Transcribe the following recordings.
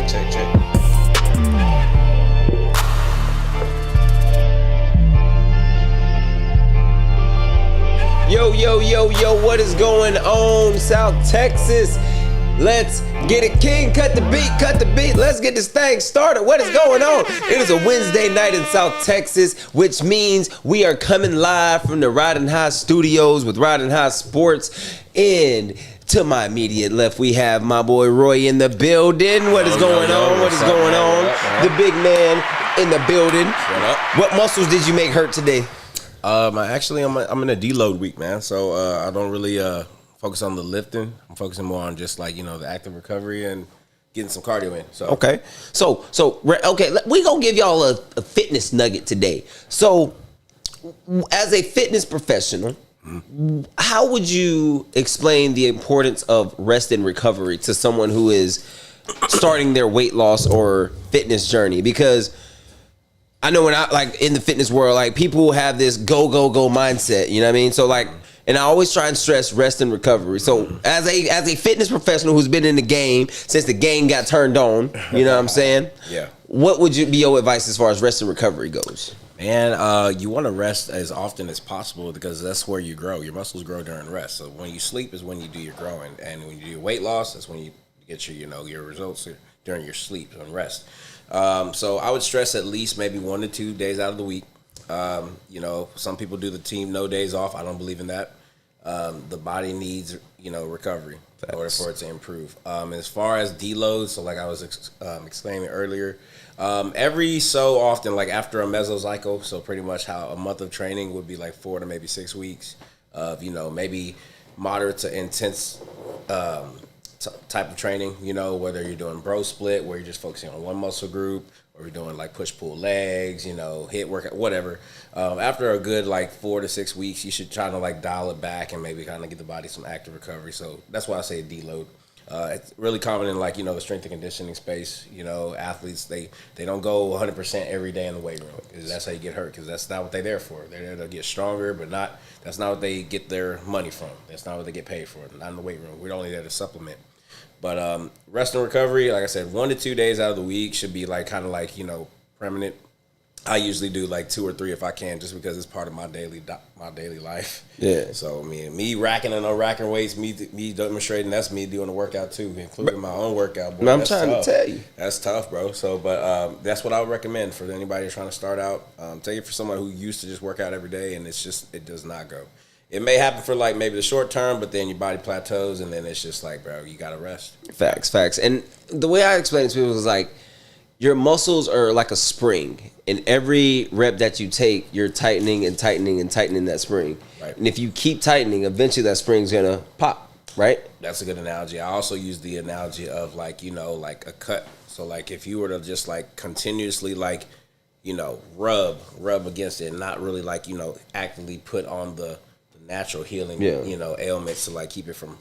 Check. Yo, what is going on, South Texas? Let's get it, King. Cut the beat. Let's get this thing started. What is going on? It is a Wednesday night in South Texas, which means we are coming live from the Ridin studios with Ridin Sports. And to my immediate left, we have my boy Roy in the building. What is going on? What is going on? The big man in the building. What muscles did you make hurt today? I'm in a deload week, man. So I don't really focus on the lifting. I'm focusing more on just the active recovery and getting some cardio in. So okay, we gonna give y'all a fitness nugget today. So, as a fitness professional, how would you explain the importance of rest and recovery to someone who is starting their weight loss or fitness journey? Because I know when I in the fitness world, people have this go mindset, you know what I mean? So and I always try and stress rest and recovery. So as a fitness professional who's been in the game since the game got turned on, you know what I'm saying? Yeah. What would be your advice as far as rest and recovery goes? Man, you want to rest as often as possible because that's where you grow. Your muscles grow during rest. So when you sleep is when you do your growing, and when you do your weight loss, that's when you get your results during your sleep and rest. So I would stress at least maybe 1 to 2 days out of the week. Some people do the team no days off. I don't believe in that. The body needs, recovery in order for it to improve. As far as deloads, so like I was explaining earlier, every so often, like after a mesocycle, so pretty much how a month of training would be 4 to maybe 6 weeks of, maybe moderate to intense type of training, whether you're doing bro split where you're just focusing on one muscle group, or you're doing push-pull legs, hit workout, whatever. After a good 4 to 6 weeks, you should try to dial it back and maybe kind of get the body some active recovery. So that's why I say deload. It's really common in the strength and conditioning space. Athletes, they don't go 100% every day in the weight room because that's how you get hurt, because that's not what they're there for. They're there to get stronger, but that's not what they get their money from. That's not what they get paid for. Not in the weight room. We're only there to supplement. But rest and recovery, like I said, 1 to 2 days out of the week should be permanent. I usually do 2 or 3 if I can, just because it's part of my daily life. Yeah. So me racking and unracking weights, me demonstrating, that's me doing the workout too, including my own workout. Boy, I'm trying to tell you, that's tough, bro. So, but that's what I would recommend for anybody trying to start out. Take it for someone who used to just work out every day, and it does not go. It may happen for maybe the short term, but then your body plateaus, and then it's just bro, you gotta rest. Facts. And the way I explain it to people is your muscles are like a spring, and every rep that you take, you're tightening that spring. Right. And if you keep tightening, eventually that spring's gonna pop, right? That's a good analogy. I also use the analogy of a cut. So if you were to just continuously rub against it, and not really actively put on the natural healing ailments to keep it from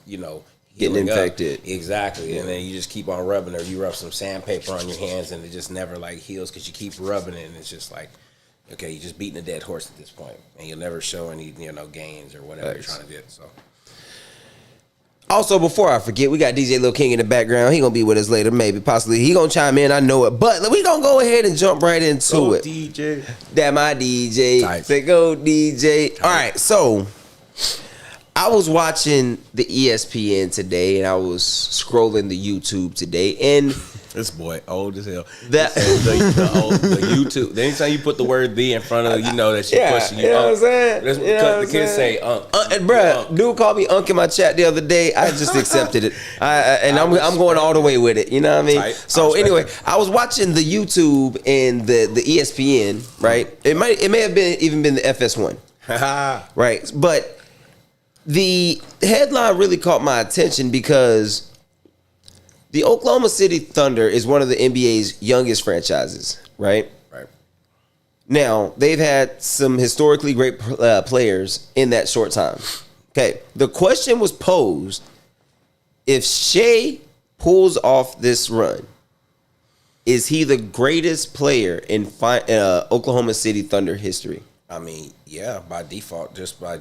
getting infected. Exactly. Yeah. And then you just keep on rubbing, or you rub some sandpaper on your hands and it just never heals because you keep rubbing it, and it's just okay, you're just beating a dead horse at this point, and you'll never show any gains or whatever you're trying to get. So also, before I forget, we got DJ Lil King in the background. He gonna be with us later, maybe, possibly. He gonna chime in, I know it. But we gonna go ahead and jump right into it. DJ. That my DJ. Say go DJ. All right, so I was watching the ESPN today, and I was scrolling the YouTube today, and this boy old as hell. That the YouTube. Anytime you put the word "the" in front of, that she pushing you. You know what I'm saying? That's because the kids say "unk." And bruh, dude called me "unk" in my chat the other day. I just accepted it, I'm going all the way with it. You know what I mean? Tight. So anyway, I was watching the YouTube and the ESPN. Right? It may have even been the FS1. Right? But the headline really caught my attention because the Oklahoma City Thunder is one of the NBA's youngest franchises, right? Right. Now, they've had some historically great players in that short time. Okay, the question was posed, if Shea pulls off this run, is he the greatest player in Oklahoma City Thunder history? I mean, yeah, by default, just by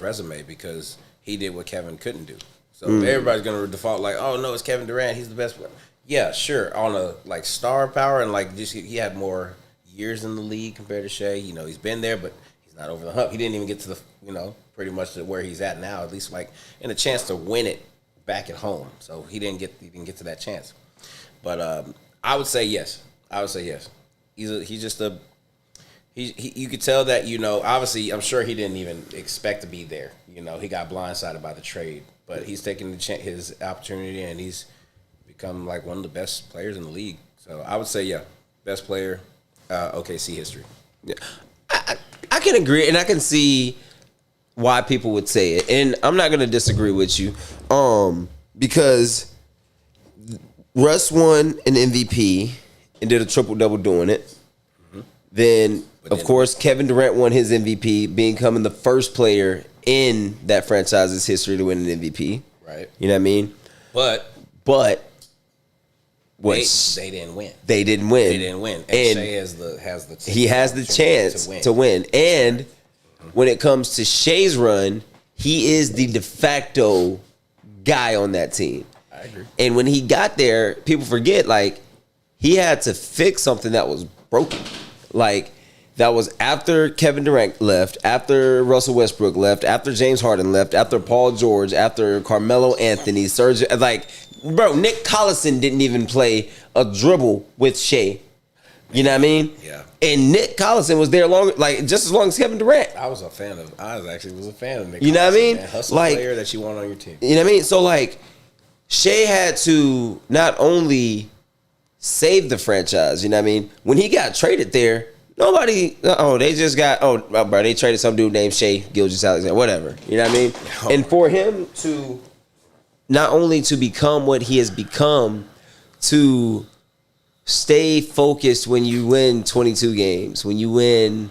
resume, because he did what Kevin couldn't do. So everybody's gonna default oh no, it's Kevin Durant, he's the best player. Yeah, sure. On a like star power and like just he had more years in the league compared to Shea. You know, he's been there, but he's not over the hump. He didn't even get to the pretty much to where he's at now. At least like in a chance to win it back at home. So he didn't get to that chance. But I would say yes. I would say yes. He's just a you could tell that obviously I'm sure he didn't even expect to be there. He got blindsided by the trade, but he's taking his opportunity and he's become like one of the best players in the league. So I would say yeah, best player, OKC history. Yeah. I can agree and I can see why people would say it, and I'm not going to disagree with you, because Russ won an MVP and did a triple-double doing it. Mm-hmm. Then, of course, Kevin Durant won his MVP, becoming the first player in that franchise's history to win an MVP. Right. You know what I mean? But they didn't win. They didn't win. They didn't win. And Shea has the chance to win. And when it comes to Shea's run, he is the de facto guy on that team. I agree. And when he got there, people forget, like, he had to fix something that was broken. Like, that was after Kevin Durant left, after Russell Westbrook left, after James Harden left, after Paul George, after Carmelo Anthony, Serge. Like, bro, Nick Collison didn't even play a dribble with Shea. You know what I mean? Yeah. And Nick Collison was there just as long as Kevin Durant. I was a fan of Nick Collison. You know what I mean? Man. Hustle player that you want on your team. You know what I mean? So, like, Shea had to not only save the franchise, you know what I mean? When he got traded there, nobody, they traded some dude named Shea Gilgeous-Alexander, whatever. You know what I mean? And for him to not only to become what he has become, to stay focused when you win 22 games, when you win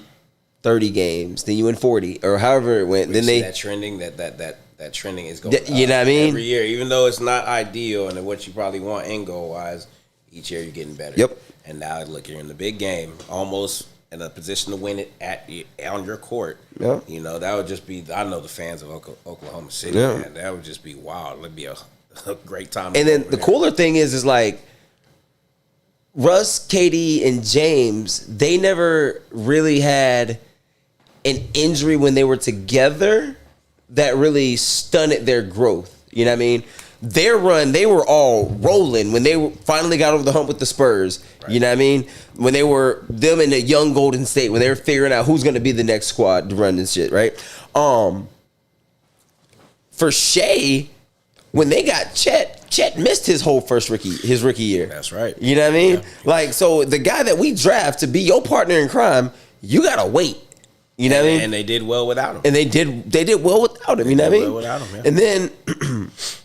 30 games, then you win 40, or however it went. Then that trending, that trending is going you know what I mean? Every year, even though it's not ideal and what you probably want end goal wise, each year you're getting better. Yep. And now look, you're in the big game, almost in a position to win it on your court. Yeah. That would just be. I know the fans of Oklahoma City, yeah. Man, that would just be wild. It'd be a great time. And then the cooler thing is like Russ, KD, and James, they never really had an injury when they were together that really stunted their growth. You know what I mean? Their run, they were all rolling when they finally got over the hump with the Spurs. Right. You know what I mean? When they were them in the young Golden State, when they were figuring out who's going to be the next squad to run this shit, right? For Shea, when they got Chet missed his whole his rookie year. That's right. You know what I mean? Yeah. Like, so the guy that we draft to be your partner in crime, you gotta wait. You know what I mean? And they did well without him. And they did well without him. You know what I mean? Well without him, yeah. And then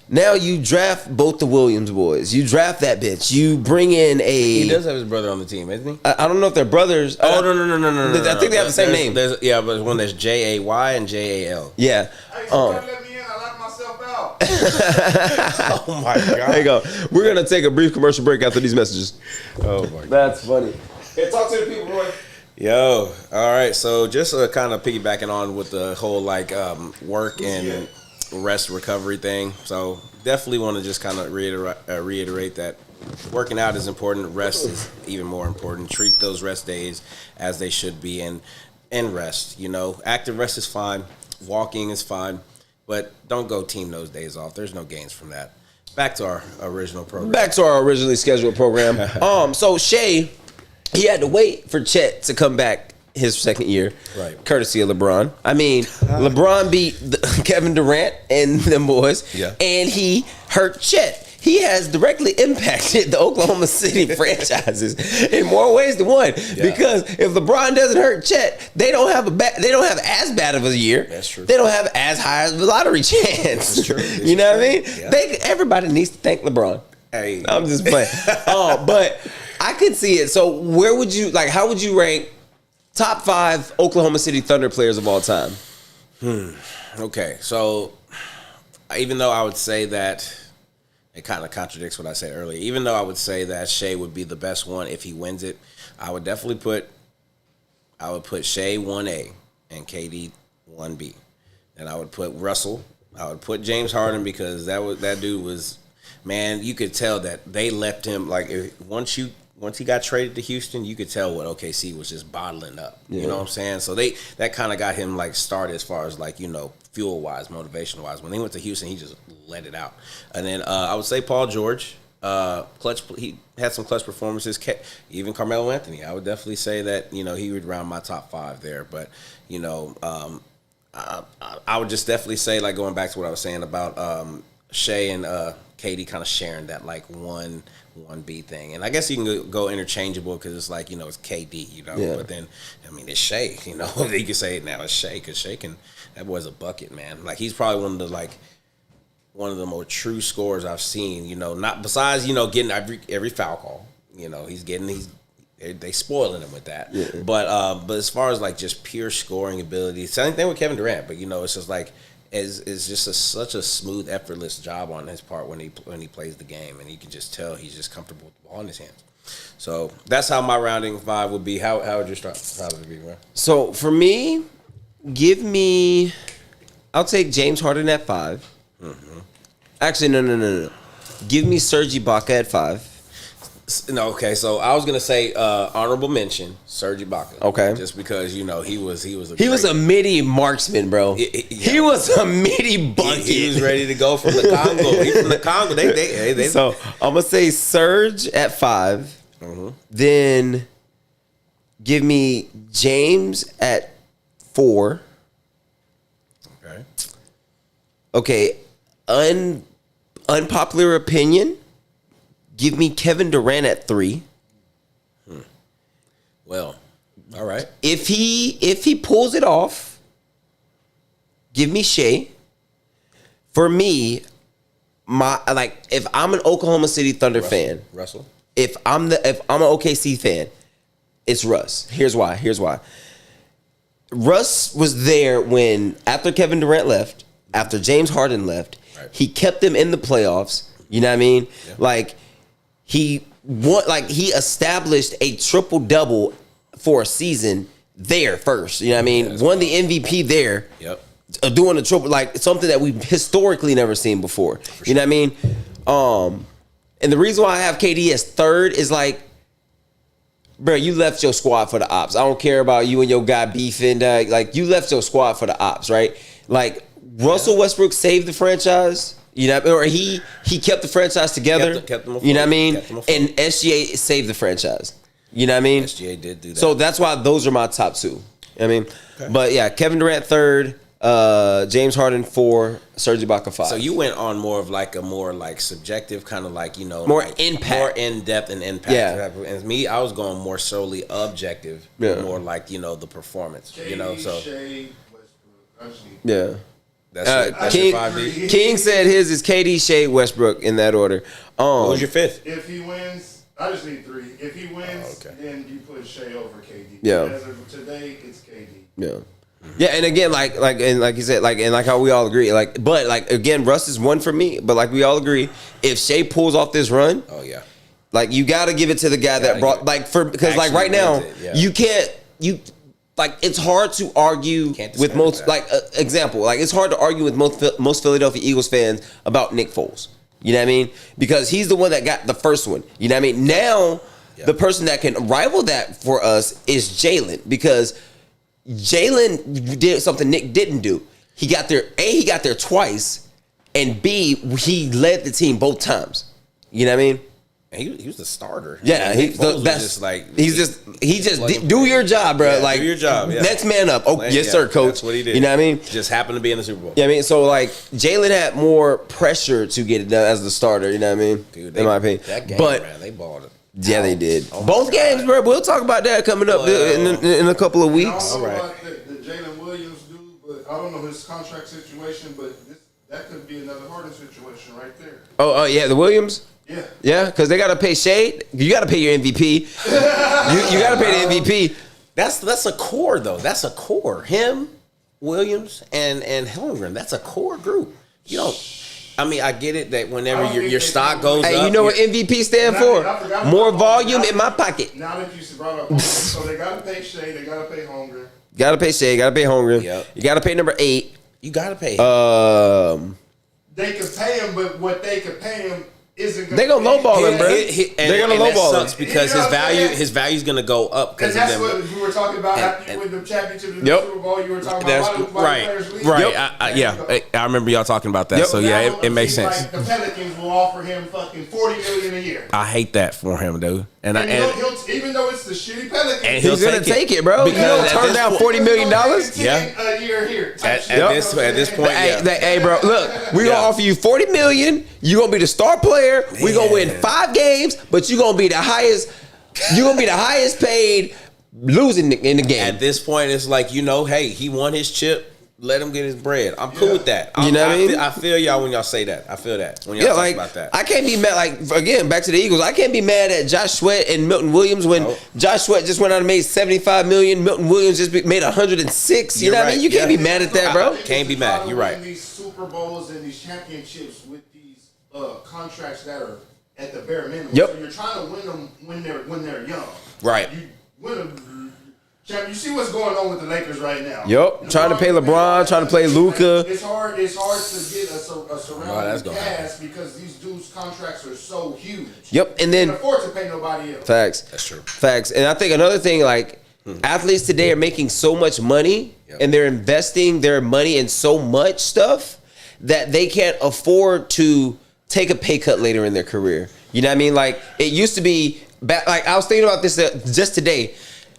now you draft both the Williams boys. You draft that bitch. You bring in He does have his brother on the team, isn't he? I don't know if they're brothers. Oh no. I think they have the same name. Yeah, but one there's Jay and Jal. Yeah. Let me in. I locked myself out. Oh my god. There you go. We're gonna take a brief commercial break after these messages. Oh my god. That's funny. Hey, talk to the people, boy. Yo, all right. So just kind of piggybacking on with the whole work and rest recovery thing. So definitely want to just kind of reiterate that working out is important. Rest is even more important. Treat those rest days as they should be, and rest. Active rest is fine. Walking is fine, but don't go team those days off. There's no gains from that. Back to our original program. Back to our originally scheduled program. So Shea, he had to wait for Chet to come back his second year, right? Courtesy of LeBron. I mean, LeBron beat Kevin Durant and them boys, yeah. And he hurt Chet. He has directly impacted the Oklahoma City franchises in more ways than one. Yeah. Because if LeBron doesn't hurt Chet, they don't have as bad of a year. That's true. They don't have as high of a lottery chance. That's true. You know what I mean? Yeah. Everybody needs to thank LeBron. Hey, I'm just playing. But I could see it. So where would you how would you rank top 5 Oklahoma City Thunder players of all time? Okay, so even though I would say that it kind of contradicts what I said earlier, even though I would say that Shea would be the best one if he wins it, I would definitely put Shea 1A and KD 1B. And I would put Russell. I would put James Harden because that dude was man, you could tell that they left him like once he got traded to Houston, you could tell what OKC was just bottling up. Yeah. You know what I'm saying? So that kind of got him like started as far as like, fuel wise, motivation wise. When they went to Houston, he just let it out. And then I would say Paul George, clutch. He had some clutch performances. Even Carmelo Anthony, I would definitely say that he would round my top 5 there. But I would just definitely say, like, going back to what I was saying about Shea and KD kind of sharing that like 1B thing, and I guess you can go interchangeable because it's like it's KD, Yeah. But then I mean it's Shea, you can say it now it's Shea because Shea that boy's a bucket, man. Like he's probably one of the more true scorers I've seen. Not besides getting every foul call. They spoiling him with that. Yeah. But as far as like just pure scoring ability, same thing with Kevin Durant. But it's just like it's just such a smooth, effortless job on his part when he plays the game, and you can just tell he's just comfortable with the ball in his hands. So that's how my rounding 5 would be. How would your start 5 be, man? So for me, I'll take James Harden at 5. Mm-hmm. Actually, no. Give me Serge Ibaka at 5. No, okay. So I was gonna say honorable mention Serge Ibaka. Okay, just because he was a midi marksman, bro. He was a midi bucket. He was ready to go from the Congo. He's from the Congo. They So I'm gonna say Serge at 5. Mm-hmm. Then give me James at 4. Okay. Unpopular opinion. Give me Kevin Durant at 3. Well, all right. If he pulls it off, give me Shea. For me, if I'm an Oklahoma City Thunder fan, Russell. if I'm an OKC fan, it's Russ. Here's why. Russ was there after Kevin Durant left, after James Harden left. Right. He kept them in the playoffs. You know what I mean? Yeah. Like he established a triple-double for a season there first. You know what I mean? Yeah, Won the MVP there. Yep. Doing a triple, like something that we've historically never seen before. For you know what I mean? And the reason why I have KD as 3rd is like, bro, you left your squad for the ops. I don't care about you and your guy beefing. Like you left your squad for the ops, right? Like Russell Westbrook saved the franchise. You know, or he kept the franchise together. Kept them afloat. You know what I mean? Kept them afloat. And SGA saved the franchise. You know what I mean? SGA did do that. So that's why those are my top 2. I mean, but yeah, Kevin Durant 3rd, James Harden 4, Serge Ibaka 5. So you went on more of like a more like subjective kind of like more like impact, more in depth and impact. Yeah. And me, I was going more solely objective, more like the performance. KD, So Shea, Westbrook. I just need yeah. That's King, your 5D. King said his is KD, Shea, Westbrook in that order. What was your 5th? If he wins, I just need 3. If he wins, okay. then you put Shea over KD. Yeah. As of today, it's KD. Yeah. Yeah, and again, like you said, like how we all agree, but again, Russ is 1 for me, but like we all agree, if Shea pulls off this run, Oh yeah. like you got to give it to the guy that brought, because like right now, you can't, it's hard to argue with most, example, it's hard to argue with most Philadelphia Eagles fans about Nick Foles. You know what I mean? Because he's the one that got the first one. You know what I mean? Now, the person that can rival that for us is Jalen, because Jalen did something Nick didn't do. He got there twice, and B, he led the team both times. You know what I mean? He was the starter. Yeah, he just do your job, bro. Yeah, do your job. Yeah. Next man up. Oh, yes, sir, coach. That's what he did. You know what I mean? Just happened to be in the Super Bowl. Yeah, I mean, so like Jalen had more pressure to get it done as the starter. You know what I mean? Dude, in my opinion, that game, but man, they balled it. Yeah, they did. Oh Both games, bro. We'll talk about that coming up in a couple of I weeks. don't know about the Jalen Williams dude, but I don't know his contract situation, but that could be another Harden situation right there. Oh, yeah, the Williams? Yeah. Yeah, because they got to pay Shea. You got to pay your MVP. you got to pay the MVP. That's a core, though. That's a core. Him, Williams, and Holmgren. That's a core group. You don't. I mean, I get it that whenever your stock goes up. Hey, you know what MVP stand for? More volume in my pocket. Now that you brought up Holmgren, so they got to pay Shea, they got to pay Holmgren. Got to pay Shea, got to pay Holmgren. Yep. You got to pay number 8. You got to pay him. They could pay him, but what they could pay him isn't They gonna lowball him, bro. They're gonna that lowball sucks him. because You know what I'm saying? his value's gonna go up And because of that's them. what we were talking about after you win the championship in the Yep. Super Bowl. You were talking That's about why players leave. right. Yep. Yeah, I remember y'all talking about that. Yep. So yeah, Now, it makes seems sense. Like the Pelicans will offer him fucking $40 million a year. I hate that for him, dude. And He'll even though it's the shitty Pelicans, And He's gonna take it, bro. Because You don't at turn this down point- $40 million. Yeah. a year here. At this point, Hey, yeah. hey, bro, look, we gonna Yeah. offer you $40 million. You gonna be the star player. We gonna win 5 games, but you gonna be the highest. You gonna be the highest paid losing in the game. At this point, it's like, hey, he won his chip. Let him get his bread. I'm cool with that. You know what I mean? I feel y'all when y'all say that. I feel that when y'all talk like about that. I can't be mad. Like again, back to the Eagles. I can't be mad at Josh Sweat and Milton Williams when Josh Sweat just went out and made $75 million. Milton Williams just made $106. You You're know what I right. mean? You can't Yeah. be mad at that, bro. Can't be mad. You're right. These Super Bowls and these championships with these contracts that are at the bare minimum. Yep. So you're trying to win them when they're young. Right. You win them. You see what's going on with the Lakers right now. Yep. Trying to pay LeBron, trying to play Luka. It's hard to get a that's surrounding gonna cast because these dudes' contracts are so huge. Yep. And They then can't afford to pay nobody else. facts. That's true. Facts. And I think another thing, like athletes today are making so much money and they're investing their money in so much stuff that they can't afford to take a pay cut later in their career. You know what I mean? Like it used to be back, like I was thinking about this just today.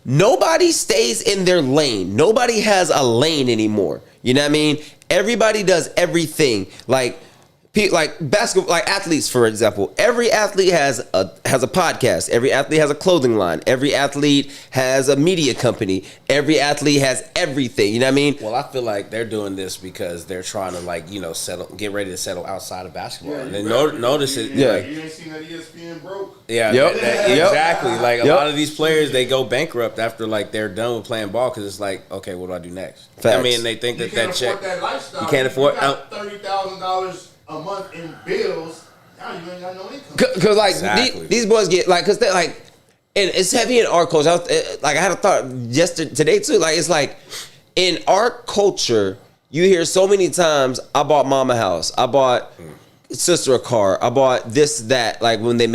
Nobody stays in their lane. Nobody has a lane anymore. You know what I mean? Everybody does everything. Like basketball, like athletes, for example. Every athlete has a podcast. Every athlete has a clothing line. Every athlete has a media company. Every athlete has everything. You know what I mean? Well, I feel like they're doing this because they're trying to settle, get ready to settle outside of basketball. And then notice it. You Like, ain't seen that ESPN broke. yeah, Yep. exactly. Like a Yep. lot of these players, they go bankrupt after like they're done with playing ball because it's like, okay, what do I do next? Facts. I mean, they think You that can't that afford check. that lifestyle. You can't afford- You got $30,000 a month in bills. Now you ain't got no income. Cause like Exactly. these boys get like, cause they're like, and it's heavy in our culture. I had a thought today too. Like it's like in our culture, you hear so many times, I bought mom a house, I bought sister a car, I bought this that. Like when we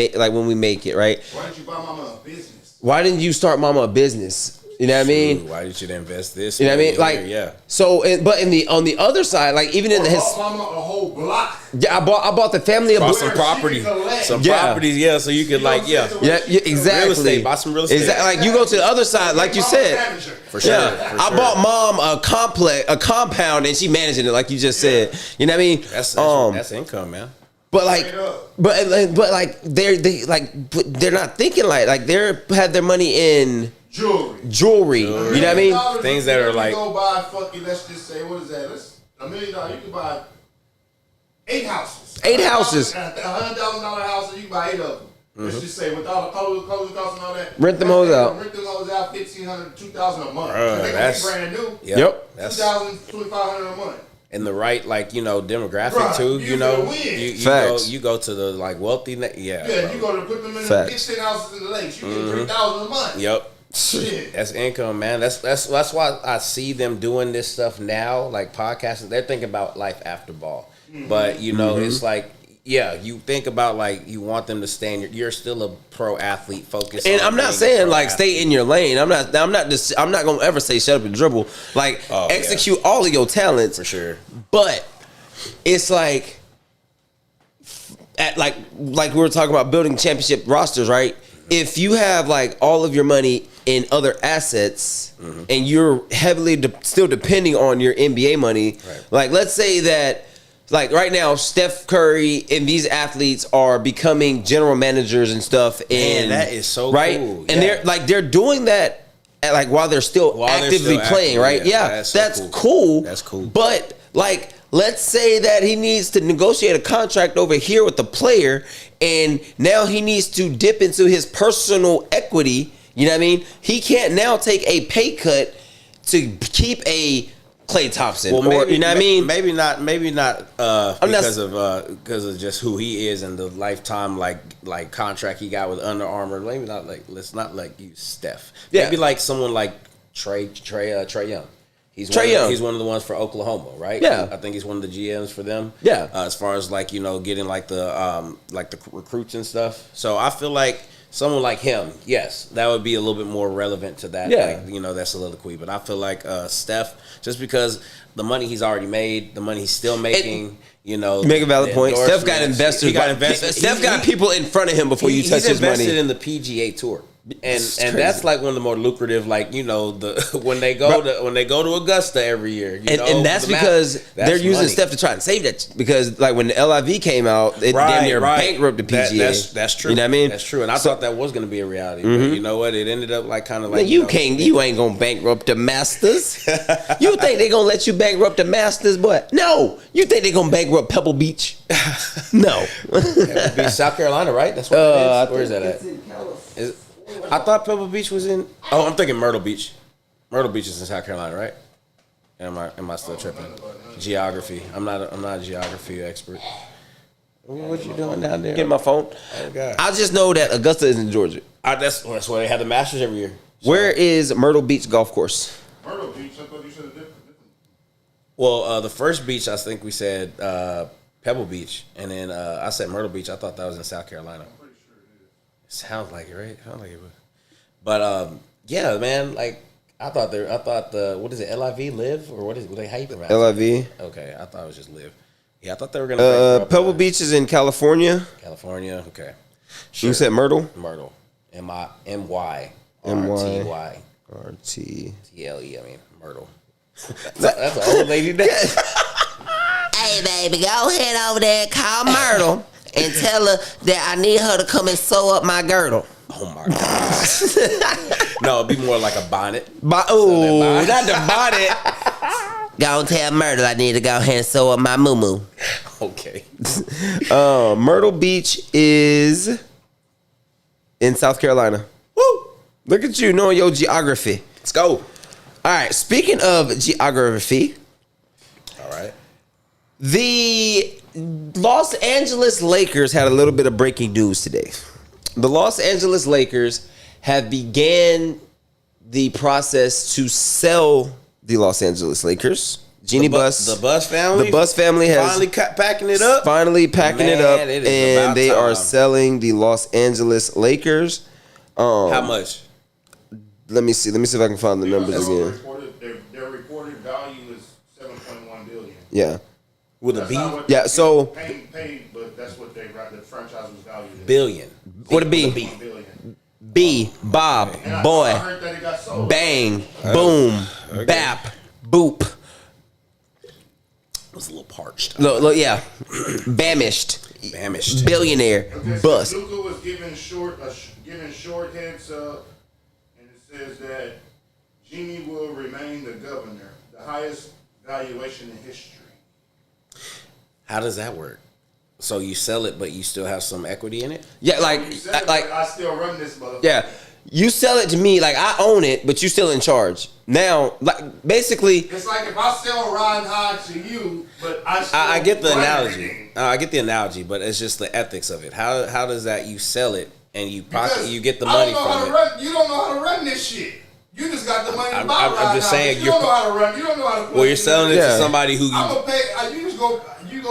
make it, right? Why didn't you buy mama a business? Why didn't you start mama a business? You know what I mean? Why did you invest this? You know what I mean? money Like, here? Yeah. So, but on the other side, like even in Or his, bought mama a whole block. yeah, I bought the family a Bought book. some Where property, she can collect. some Yeah. properties, yeah. So you could like, yeah, Yeah, exactly. Real estate, buy some real estate. Exactly. Like you go to the other side, like you Mama said. manager. for sure. Yeah, for I sure. bought mom a compound, and she managing it, like you just said. You know what I mean? That's income, man. But like, Straight up. but like they're not thinking like they have their money in Jewelry. jewelry. You know what I mean? Things that are like- go buy fucking. Let's just say what is that? $1 million. You can buy 8 houses. 8 houses. $100,000 houses. You can buy 8 of them. Let's just say with all the closing costs and all that. Rent them hoes out. Rent them hoes out $1,500, $2,000 a month. Bruh, They gonna that's- be brand new. Yep. That's $2,000, $2,500 a month. in the right, like, demographic Bruh, too. you You know, finna win. you Facts. go to the like wealthy. Yeah. Yeah, bro. you go to put them in the Facts. big 10 houses in the lakes. You get $3,000 a month. Yep. Shit. That's income, man. That's why I see them doing this stuff now, like podcasting. They're thinking about life after ball, but it's like, yeah, you think about like you want them to stay in. You're still a pro athlete, focused. And on I'm not being a saying pro like athlete. stay in your lane. I'm not gonna ever say shut up and dribble. Like Oh, yeah. execute all of your talents for sure. But it's like like we were talking about building championship rosters, right? If you have like all of your money in other assets and you're heavily still depending on your NBA money, Right. like let's say that like right now Steph Curry and these athletes are becoming general managers and stuff, and that is so right, cool. and Yeah. they're doing that while they're still actively playing, active, right? yeah. Yeah, That's so that's cool. cool. That's cool. But like, let's say that he needs to negotiate a contract over here with the player, and now he needs to dip into his personal equity. You know what I mean? He can't now take a pay cut to keep a Klay Thompson, Well, or you know what I mean? Maybe not. not- Because of just who he is and the lifetime like contract he got with Under Armour. Maybe not like let's not like use Steph. Yeah. Maybe like someone like Trey Young. Trae Young. He's one of the ones for Oklahoma, right? Yeah. I think he's one of the GMs for them. Yeah. As far as like, getting like the recruits and stuff. So I feel like someone like him, yes, that would be a little bit more relevant to that. Yeah. Like, that soliloquy. But I feel like Steph, just because the money he's already made, the money he's still making. You make a valid point. Steph got investors. He got investors. Steph got people in front of him before you touch his money. He's invested in the PGA Tour. And that's like one of the more lucrative, like when they go to Augusta every year, and that's because they're using Steph to try and save that. Because like when the LIV came out, it damn near bankrupted the PGA. That's true. You know what I mean? That's true. And I thought that was going to be a reality, but you know what? It ended up like kind of like you ain't gonna bankrupt the Masters. You think they gonna let you bankrupt the Masters? But no, you think they gonna bankrupt Pebble Beach? No, South Carolina, right? That's what it is. Where is that at? I thought Pebble Beach was in. Oh, I'm thinking Myrtle Beach. Myrtle Beach is in South Carolina, right? Am I still tripping? Geography. I'm not a geography expert. What you doing down there? Get my phone. Oh God. I just know that Augusta is in Georgia. That's where they have the Masters every year. So. Where is Myrtle Beach Golf Course? Myrtle Beach. I thought you said a different. Well, the first beach I think we said Pebble Beach, and then I said Myrtle Beach. I thought that was in South Carolina. Sounds like it, right? Sounds like it would. But yeah, man. Like I thought the what is it? LIV live or what is it? They hype around LIV. Okay, I thought it was just live. Yeah, I thought they were gonna. Pebble Beach is in California. California. Okay. Sure. You said Myrtle. Myrtle. M-Y-R-T-Y. R-T. T-L-E. I mean Myrtle. That's an old lady name. Hey baby, go ahead over there and call Myrtle. And tell her that I need her to come and sew up my girdle. Oh my God. No, it'd be more like a bonnet. Not the bonnet. Go and tell Myrtle I need to go ahead and sew up my moo-moo. Okay. Myrtle Beach is in South Carolina. Woo! Look at you knowing your geography. Let's go. All right, speaking of geography. All right. The Los Angeles Lakers had a little bit of breaking news today. The Los Angeles Lakers have began the process to sell the Los Angeles Lakers. The Bus family? The Bus family has finally packing it up. And they are selling the Los Angeles Lakers. How much? Let me see if I can find the numbers again. Their reported value is $7.1 billion. Yeah. With a B? Yeah, so paid, but that's what the franchise was valued at. Billion. What a B? Billion. B, Bob, boy, I heard that it got sold. bang, boom, bap, boop. It was a little parched. Look, yeah, bamished, billionaire, Okay, bust. So Luka was given short heads up, and it says that Genie will remain the governor, the highest valuation in history. How does that work? So you sell it, but you still have some equity in it? Yeah, I still run this motherfucker. Yeah, you sell it to me, like I own it, but you still in charge. Now, like basically, it's like if I sell Ron Hyde to you, but I get the run analogy. everything. I get the analogy, but it's just the ethics of it. How does that you sell it and you get the I money don't know from it? how to you don't know how to run this shit. You just got the money to buy Ron I'm just Hyde, saying but you don't know how to run. You don't know how to. Well, you're selling it to somebody who I'm gonna pay. You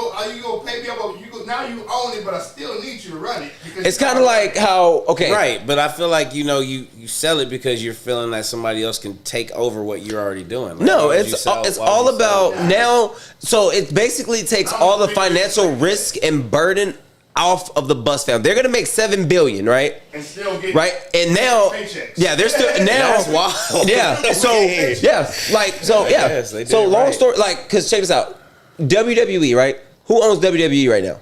go pay me up. Now you own it, but I still need you to run it. It's kind of like how right, but I feel like you sell it because you're feeling that somebody else can take over what you're already doing. Like, no, it's all about now. So it basically takes all the financial risk and burden off of the Bus family. They're gonna make $7 billion, right? And still get and now, paychecks. yeah, they're still now. That's wild. Yeah, so yeah, Yes, they did so it long right. story, because check this out, WWE, right? Who owns WWE right now?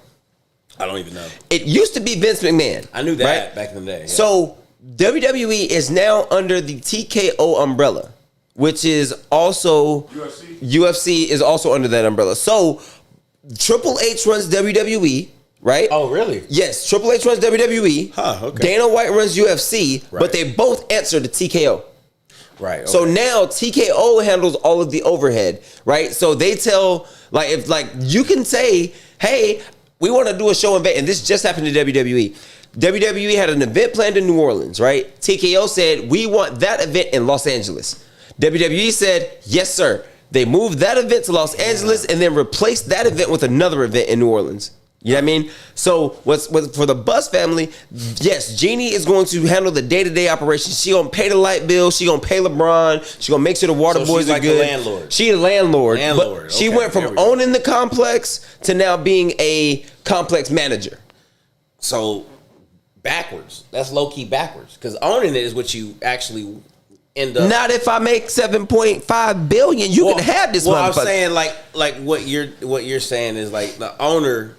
I don't even know. It used to be Vince McMahon. I knew that right? back in the day. Yeah. So WWE is now under the TKO umbrella, which is also UFC is also under that umbrella. So Triple H runs WWE, right? Oh, really? Yes, Triple H runs WWE. Huh, okay. Dana White runs UFC, Right. but they both answer to TKO. Right. Okay. So now TKO handles all of the overhead, right? So they tell, if you can say, hey, we want to do a show in Vegas, and this just happened to WWE. WWE had an event planned in New Orleans, right? TKO said, we want that event in Los Angeles. WWE said, yes, sir. They moved that event to Los Angeles and then replaced that event with another event in New Orleans. You know what I mean? So what's for the Bus family, yes, Jeannie is going to handle the day-to-day operations. She gonna pay the light bill. She gonna pay LeBron. She gonna make sure the water boys she's are like good. The landlord. She the landlord. Landlord. But she Okay, went there from we go. owning the complex to now being a complex manager. So backwards. That's low key backwards. Because owning it is what you actually end up. Not if I make $7.5 billion. You can have this. Well, I'm motherfucker. saying like what you're saying is like the owner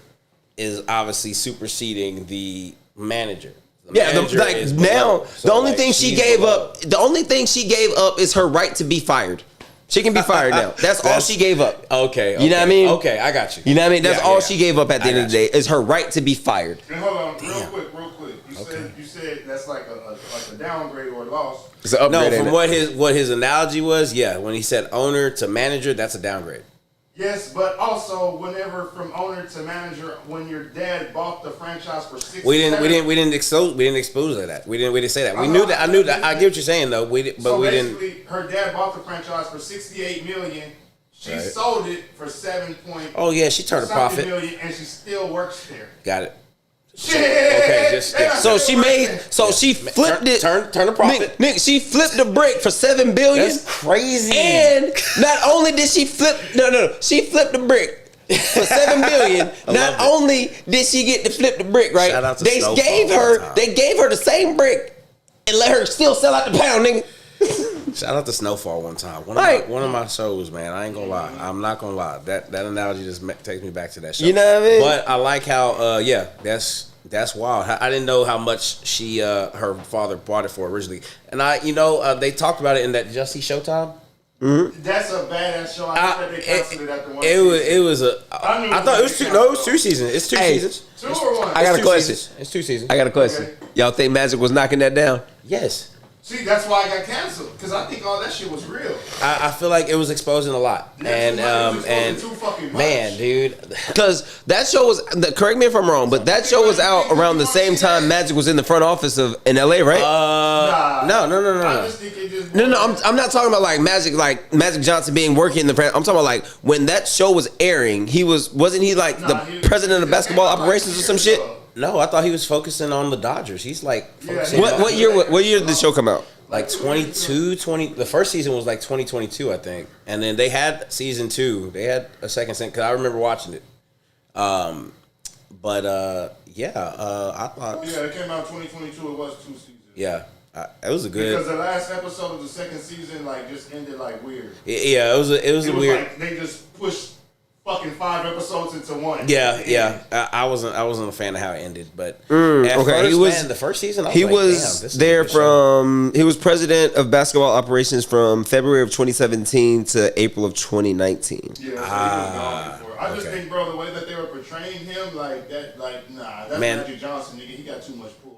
is obviously superseding the manager. Yeah, manager like is now, below. the So, only like, thing she she's gave below. up, the only thing she gave up is her right to be fired. She can be fired now. That's all she gave up. Okay, You know what I mean? Okay, I got you. You know what I mean? That's Yeah, all yeah. she gave up at the I end of got the day is her right to be fired. And hold on, real quick. You said that's like a downgrade or a loss. It's an upgrade. No, ain't from it? what his analogy was, yeah, when he said owner to manager, that's a downgrade. Yes, but also whenever from owner to manager, when your dad bought the franchise for 6. We didn't expose that. We didn't say that. We knew that. I knew that. I get what you're saying though. We didn't. Basically, her dad bought the franchise for $68 million. She Right. sold it for 7 point. Oh yeah, she turned a profit. million, and she still works there. Got it. Shit. Okay, just yeah. So she made. So she flipped it. Turn a profit. Nick, she flipped the brick for $7 billion. That's crazy. And not only did she flip, she flipped the brick for $7 billion. Not it. only did she get to flip the brick, right? Shout out to They Snowfall gave one her, time. they gave her the same brick and let her still sell out the pound, nigga. Shout out to Snowfall one time. Right. One of my shows, man. I ain't gonna lie. I'm not gonna lie. That analogy just takes me back to that show. You know what I mean? But I like how, that's wild. I didn't know how much she, her father bought it for originally. And they talked about it in that Just See Showtime. That's a badass show. I think they canceled it after one. It was a. I knew I it thought it was was two. gonna No, it be was 2 seasons. It's 2 Hey. seasons. 2 or 1. I got a It's 2 question. seasons. It's 2 seasons. I got a question. Okay. Y'all think Magic was knocking that down? Yes. See, that's why I got canceled because I think all that shit was real. I feel like it was exposing a lot, Yeah, and too much. It was and exposing too fucking much. man, dude, Because that show was, correct me if I'm wrong, but that show was out around the same time Magic was in the front office in LA, right? Nah. no. I just think it just. No, I'm not talking about like Magic Johnson being working in the. I'm talking about like when that show was airing. Wasn't he like Nah, the he- president of basketball operations or some shit? no, I thought he was focusing on the Dodgers. He's like focusing Yeah. on, What year did the show come out? like 20. The first season was like 2022, I think, and then they had season 2. They had a second season because I remember watching it. I thought Yeah, it came out 2022. It was 2 seasons. it was a good. Because the last episode of the second season just ended like weird. Yeah, it was a weird. Like they just pushed fucking 5 episodes into one. Yeah. I wasn't a fan of how it ended, but at okay, first, the first season, I was He like, was damn, this is a there good show. he was president of basketball operations from February of 2017 to April of 2019. Yeah, so he was gone before. I just okay. think, bro, the way that they were portraying him, that's Man. Magic Johnson, nigga. He got too much pull.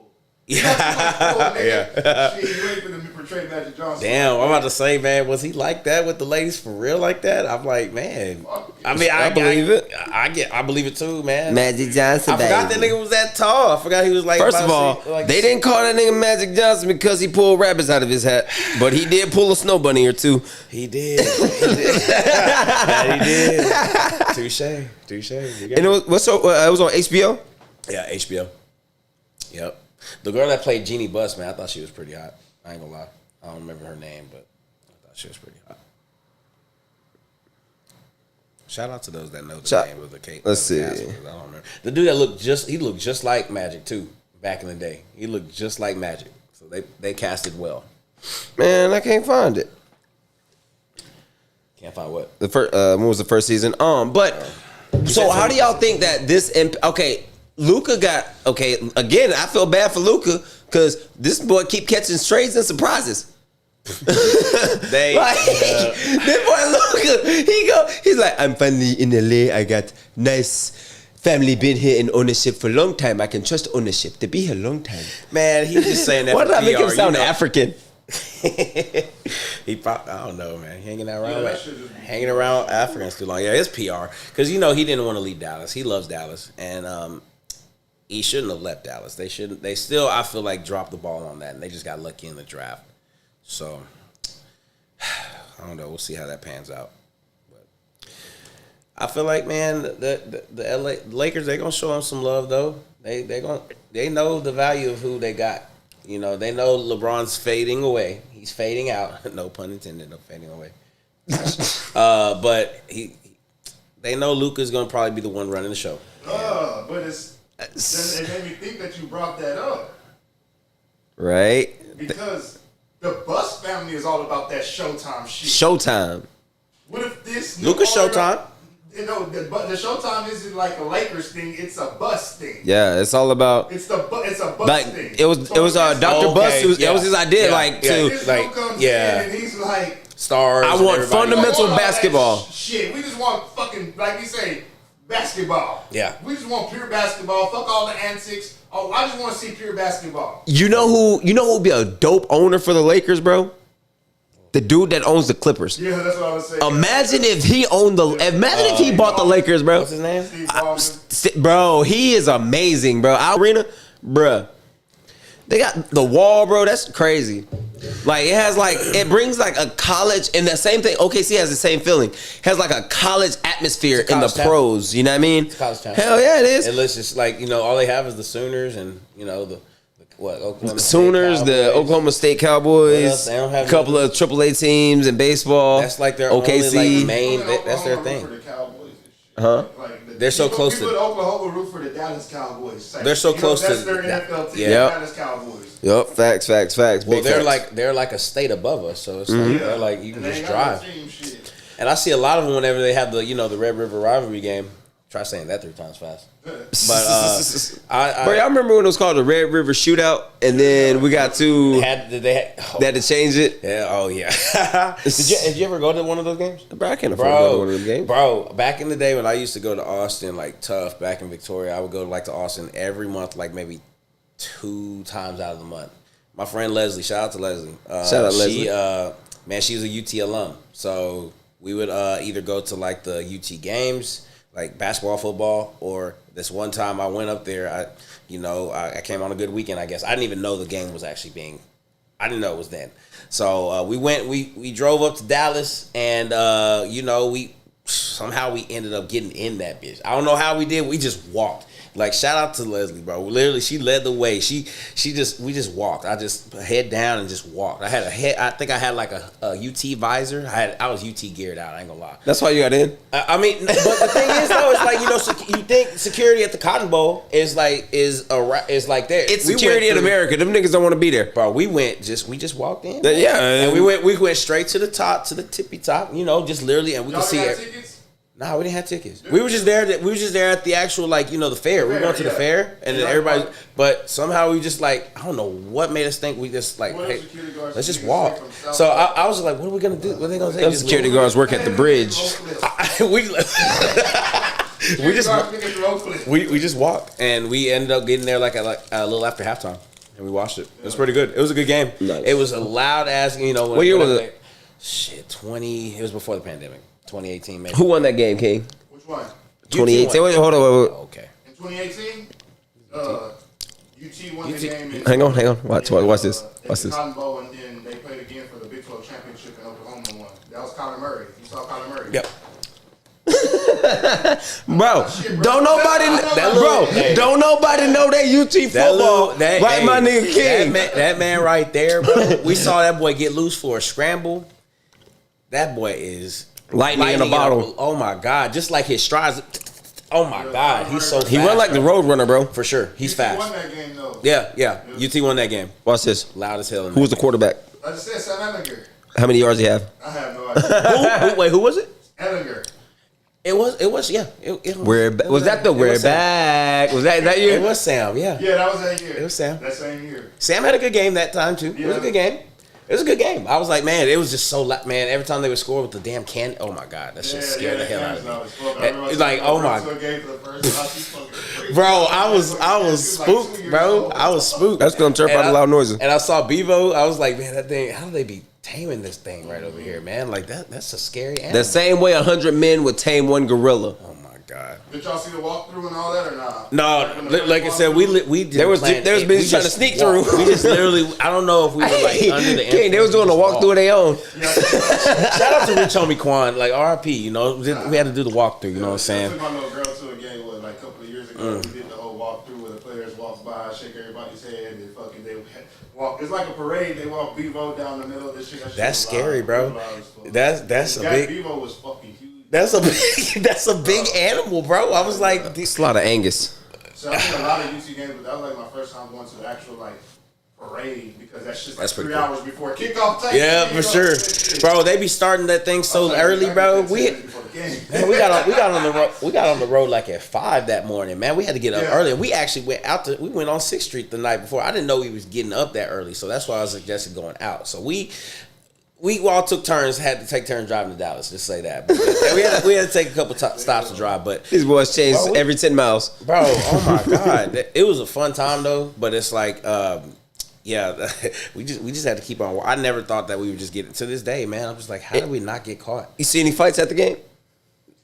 Yeah. Shit, you ain't finna portray Magic Johnson. Damn, I'm about to say, man, was he like that with the ladies for real like that? I'm like, man. I mean, I believe it. I believe it too, man. Magic Johnson, I forgot that baby. nigga was that tall. I forgot he was like. First about of all, six- like, they didn't call that nigga Magic Johnson because he pulled rabbits out of his hat, but he did pull a snow bunny or two. He did. That he did. Touche. And it was it was on HBO. Yeah, HBO. Yep. The girl that played Jeannie Buss, man, I thought she was pretty hot. I ain't gonna lie. I don't remember her name, but I thought she was pretty hot. Shout out to those that know the name of the cake. Let's see. I don't remember. The dude that looked just like Magic too, back in the day. He looked just like Magic. So they casted well. Man, I can't find it. Can't find what? The first when was the first season? But so how do y'all think that this? Okay, Luka got again. I feel bad for Luka because this boy keep catching strays and surprises. This boy Luka, he's like, I'm finally in LA. I got nice family, been here in ownership for a long time. I can trust ownership to be here a long time. Man, he's just saying that. Why did I make him PR, sound African? He probably, I don't know, man. Hanging Yeah, around Africans too long. Yeah, it's PR because he didn't want to leave Dallas. He loves Dallas, and he shouldn't have left Dallas. They shouldn't. They still, I feel like, dropped the ball on that, and they just got lucky in the draft. So I don't know. We'll see how that pans out. But I feel like, man, the Lakers, they gonna show them some love though. They know the value of who they got. You know, they know LeBron's fading away. He's fading out. No pun intended. No fading away. But they know Luka's gonna probably be the one running the show. But it made me think that you brought that up. Right? Because the Bus family is all about that Showtime shit. Showtime. What if this Luka Showtime? You know, the Showtime isn't like a Lakers thing; it's a Bus thing. Yeah, it's all about. It's a Bus like thing. it was Dr. Bus. That was his idea. This like, comes yeah. in and he's like, stars. I want fundamental basketball. Shit, we just want fucking, like you say, basketball. Yeah. We just want pure basketball. Fuck all the antics. Oh, I just want to see pure basketball. You know who would be a dope owner for the Lakers, bro? The dude that owns the Clippers. Yeah, that's what I was saying. Imagine if he owned if he bought the Lakers, bro. What's his name? Steve Ballmer. Bro, he is amazing, bro. Our arena, bro. They got the wall, bro. That's crazy. Like it brings like a college, and the same thing. OKC has the same feeling. It has like a college atmosphere in the pros. You know what I mean? It's college town. Hell yeah, it is. And it's just like, you know, all they have is the Sooners and, you know, Oklahoma Sooners, State the Oklahoma State Cowboys, They don't have a couple of AAA teams in baseball. That's like their OKC. only like main. That's their thing. Huh? They're so close people to- in Oklahoma root for the Dallas Cowboys. They're so close that's to- their NFL team, Yep. the Dallas Cowboys. Yep, facts. Well, Big facts. they're like a state above us, so it's Mm-hmm. like they're like you can And they just ain't got drive. no team shit. And I see a lot of them whenever they have the Red River rivalry game. Try saying that 3 times fast. But Bro, y'all remember when it was called the Red River Shootout, and then we got to they had yeah, oh yeah. Did you ever go to one of those games? Bro, I can't afford to go to one of them games. Bro, back in the day when I used to go to Austin, like tough back in Victoria, I would go to Austin every month, like maybe 2 times out of the month. My friend Leslie, shout out to Leslie. Shout out Leslie. She was a UT alum, so we would either go to like the UT games, like basketball, football, or this one time I went up there. I came on a good weekend, I guess. I didn't even know the game was actually I didn't know it was then. So we drove up to Dallas, and we ended up getting in that bitch. I don't know how we did. We just walked. Like, shout out to Leslie, bro. Literally, she led the way. We just walked. I just head down and just walked. I think I had like a UT visor. I was UT geared out. I ain't gonna lie. That's why you got in. I mean, but the thing is though, it's like, you think security at the Cotton Bowl is like there. It's security in America. Them niggas don't want to be there. Bro, we just walked in. Yeah, And we went straight to the top, to the tippy top. Just literally, and we could Y'all see got it. tickets? Nah, we didn't have tickets. We were just there. We were just there at the actual the fair. We went to the fair, and then everybody. But somehow we just I don't know what made us think we just hey, let's just walk. So I was like, what are we gonna do? What are they gonna say? Them security guards work at the bridge. we just walked, and we ended up getting there like a little after halftime, and we watched it. It was pretty good. It was a good game. Nice. It was a loud ass. What year was it? Shit, 20. It was before the pandemic. 2018, maybe. Who won that game, King? Which one? 2018. Wait, hold on. Okay. In 2018, UT won the game. Hang on. Watch this. Watch this. Cotton Bowl, and then they played again for the Big 12 championship, and Oklahoma won. That was Kyler Murray. You saw Kyler Murray. Yep. Bro, don't nobody know that UT football. My nigga King. That man right there, bro. We saw that boy get loose for a scramble. That boy is lightning in a bottle. Oh my God! Just like his strides. Oh my God, he's so fast. He run like the road runner, bro. For sure. He's UT fast. won that game, though. Yeah. UT won that game. Watch this. Loud as hell. Who was the quarterback? I just said Sam Ehlinger. How many yards he have? I have no idea. Wait, who was it? Ehlinger. It was, yeah. Was that the we're back? Was that year? It was Sam, yeah. Yeah, that was that year. It was Sam. That same year. Sam had a good game that time, too. It was a good game. It was a good game. I was like, man, it was just so loud. Man, every time they would score with the damn can, oh my God, that shit scared the hell out of me. It's like, oh my. Bro, I was spooked, bro. I was spooked. That's gonna turn out the loud noises. And I saw Bevo. I was like, man, that thing, how do they be taming this thing right over here, man? Like, that's a scary animal. The same way 100 men would tame one gorilla. Oh my God. Did y'all see the walkthrough and all that or not? No, like I said, we did. There was bitches trying to sneak through. We just literally, I don't know if we were like under the. King, they was doing a walkthrough of their own. Shout out to Rich Homie Quan, like RIP. You know, we had to do the walkthrough. You know what I'm saying? I took my little girl to a game like a couple of years ago. We did the whole walkthrough where the players walk by, shake everybody's head, and fucking they walk. It's like a parade. They walk Bevo down the middle of this shit. That's scary, bro. That's a big. Bevo was fucking huge. That's a big animal, bro. I was like, It's a lot of Angus. So I think a lot of UC games, but that was like my first time going to the actual like parade because that's just like 3 hours before kickoff. Yeah, for sure, bro. They be starting that thing so early, bro. We got on the road like at 5 that morning, man. We had to get up early. We actually went out we went on 6th Street the night before. I didn't know we was getting up that early, so that's why I was suggesting going out. So we all took turns, had to take turns driving to Dallas. Just say that. But we had to take a couple stops to drive. But These boys change every 10 miles. Bro, oh my God, it was a fun time though. But it's like, yeah, we just had to keep on. I never thought that we would just get to this day, man. I'm just like, how did we not get caught? You see any fights at the game?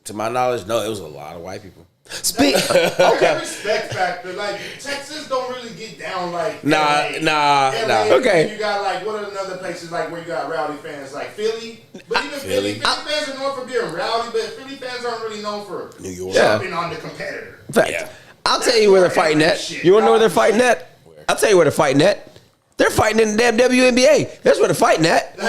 To my knowledge, no. It was a lot of white people. Okay. Respect factor, like Texas don't really get down like Nah. Okay. You got like what are another places like where you got rowdy fans like Philly, but even Philly fans are known for being rowdy, but Philly fans aren't really known for New York jumping on the competitor. Fact. Yeah. I'll tell you where they're fighting at. You want to know where they're fighting at? I'll tell you where they're fighting at. They're fighting in the damn WNBA. That's where they're fighting at. Oh,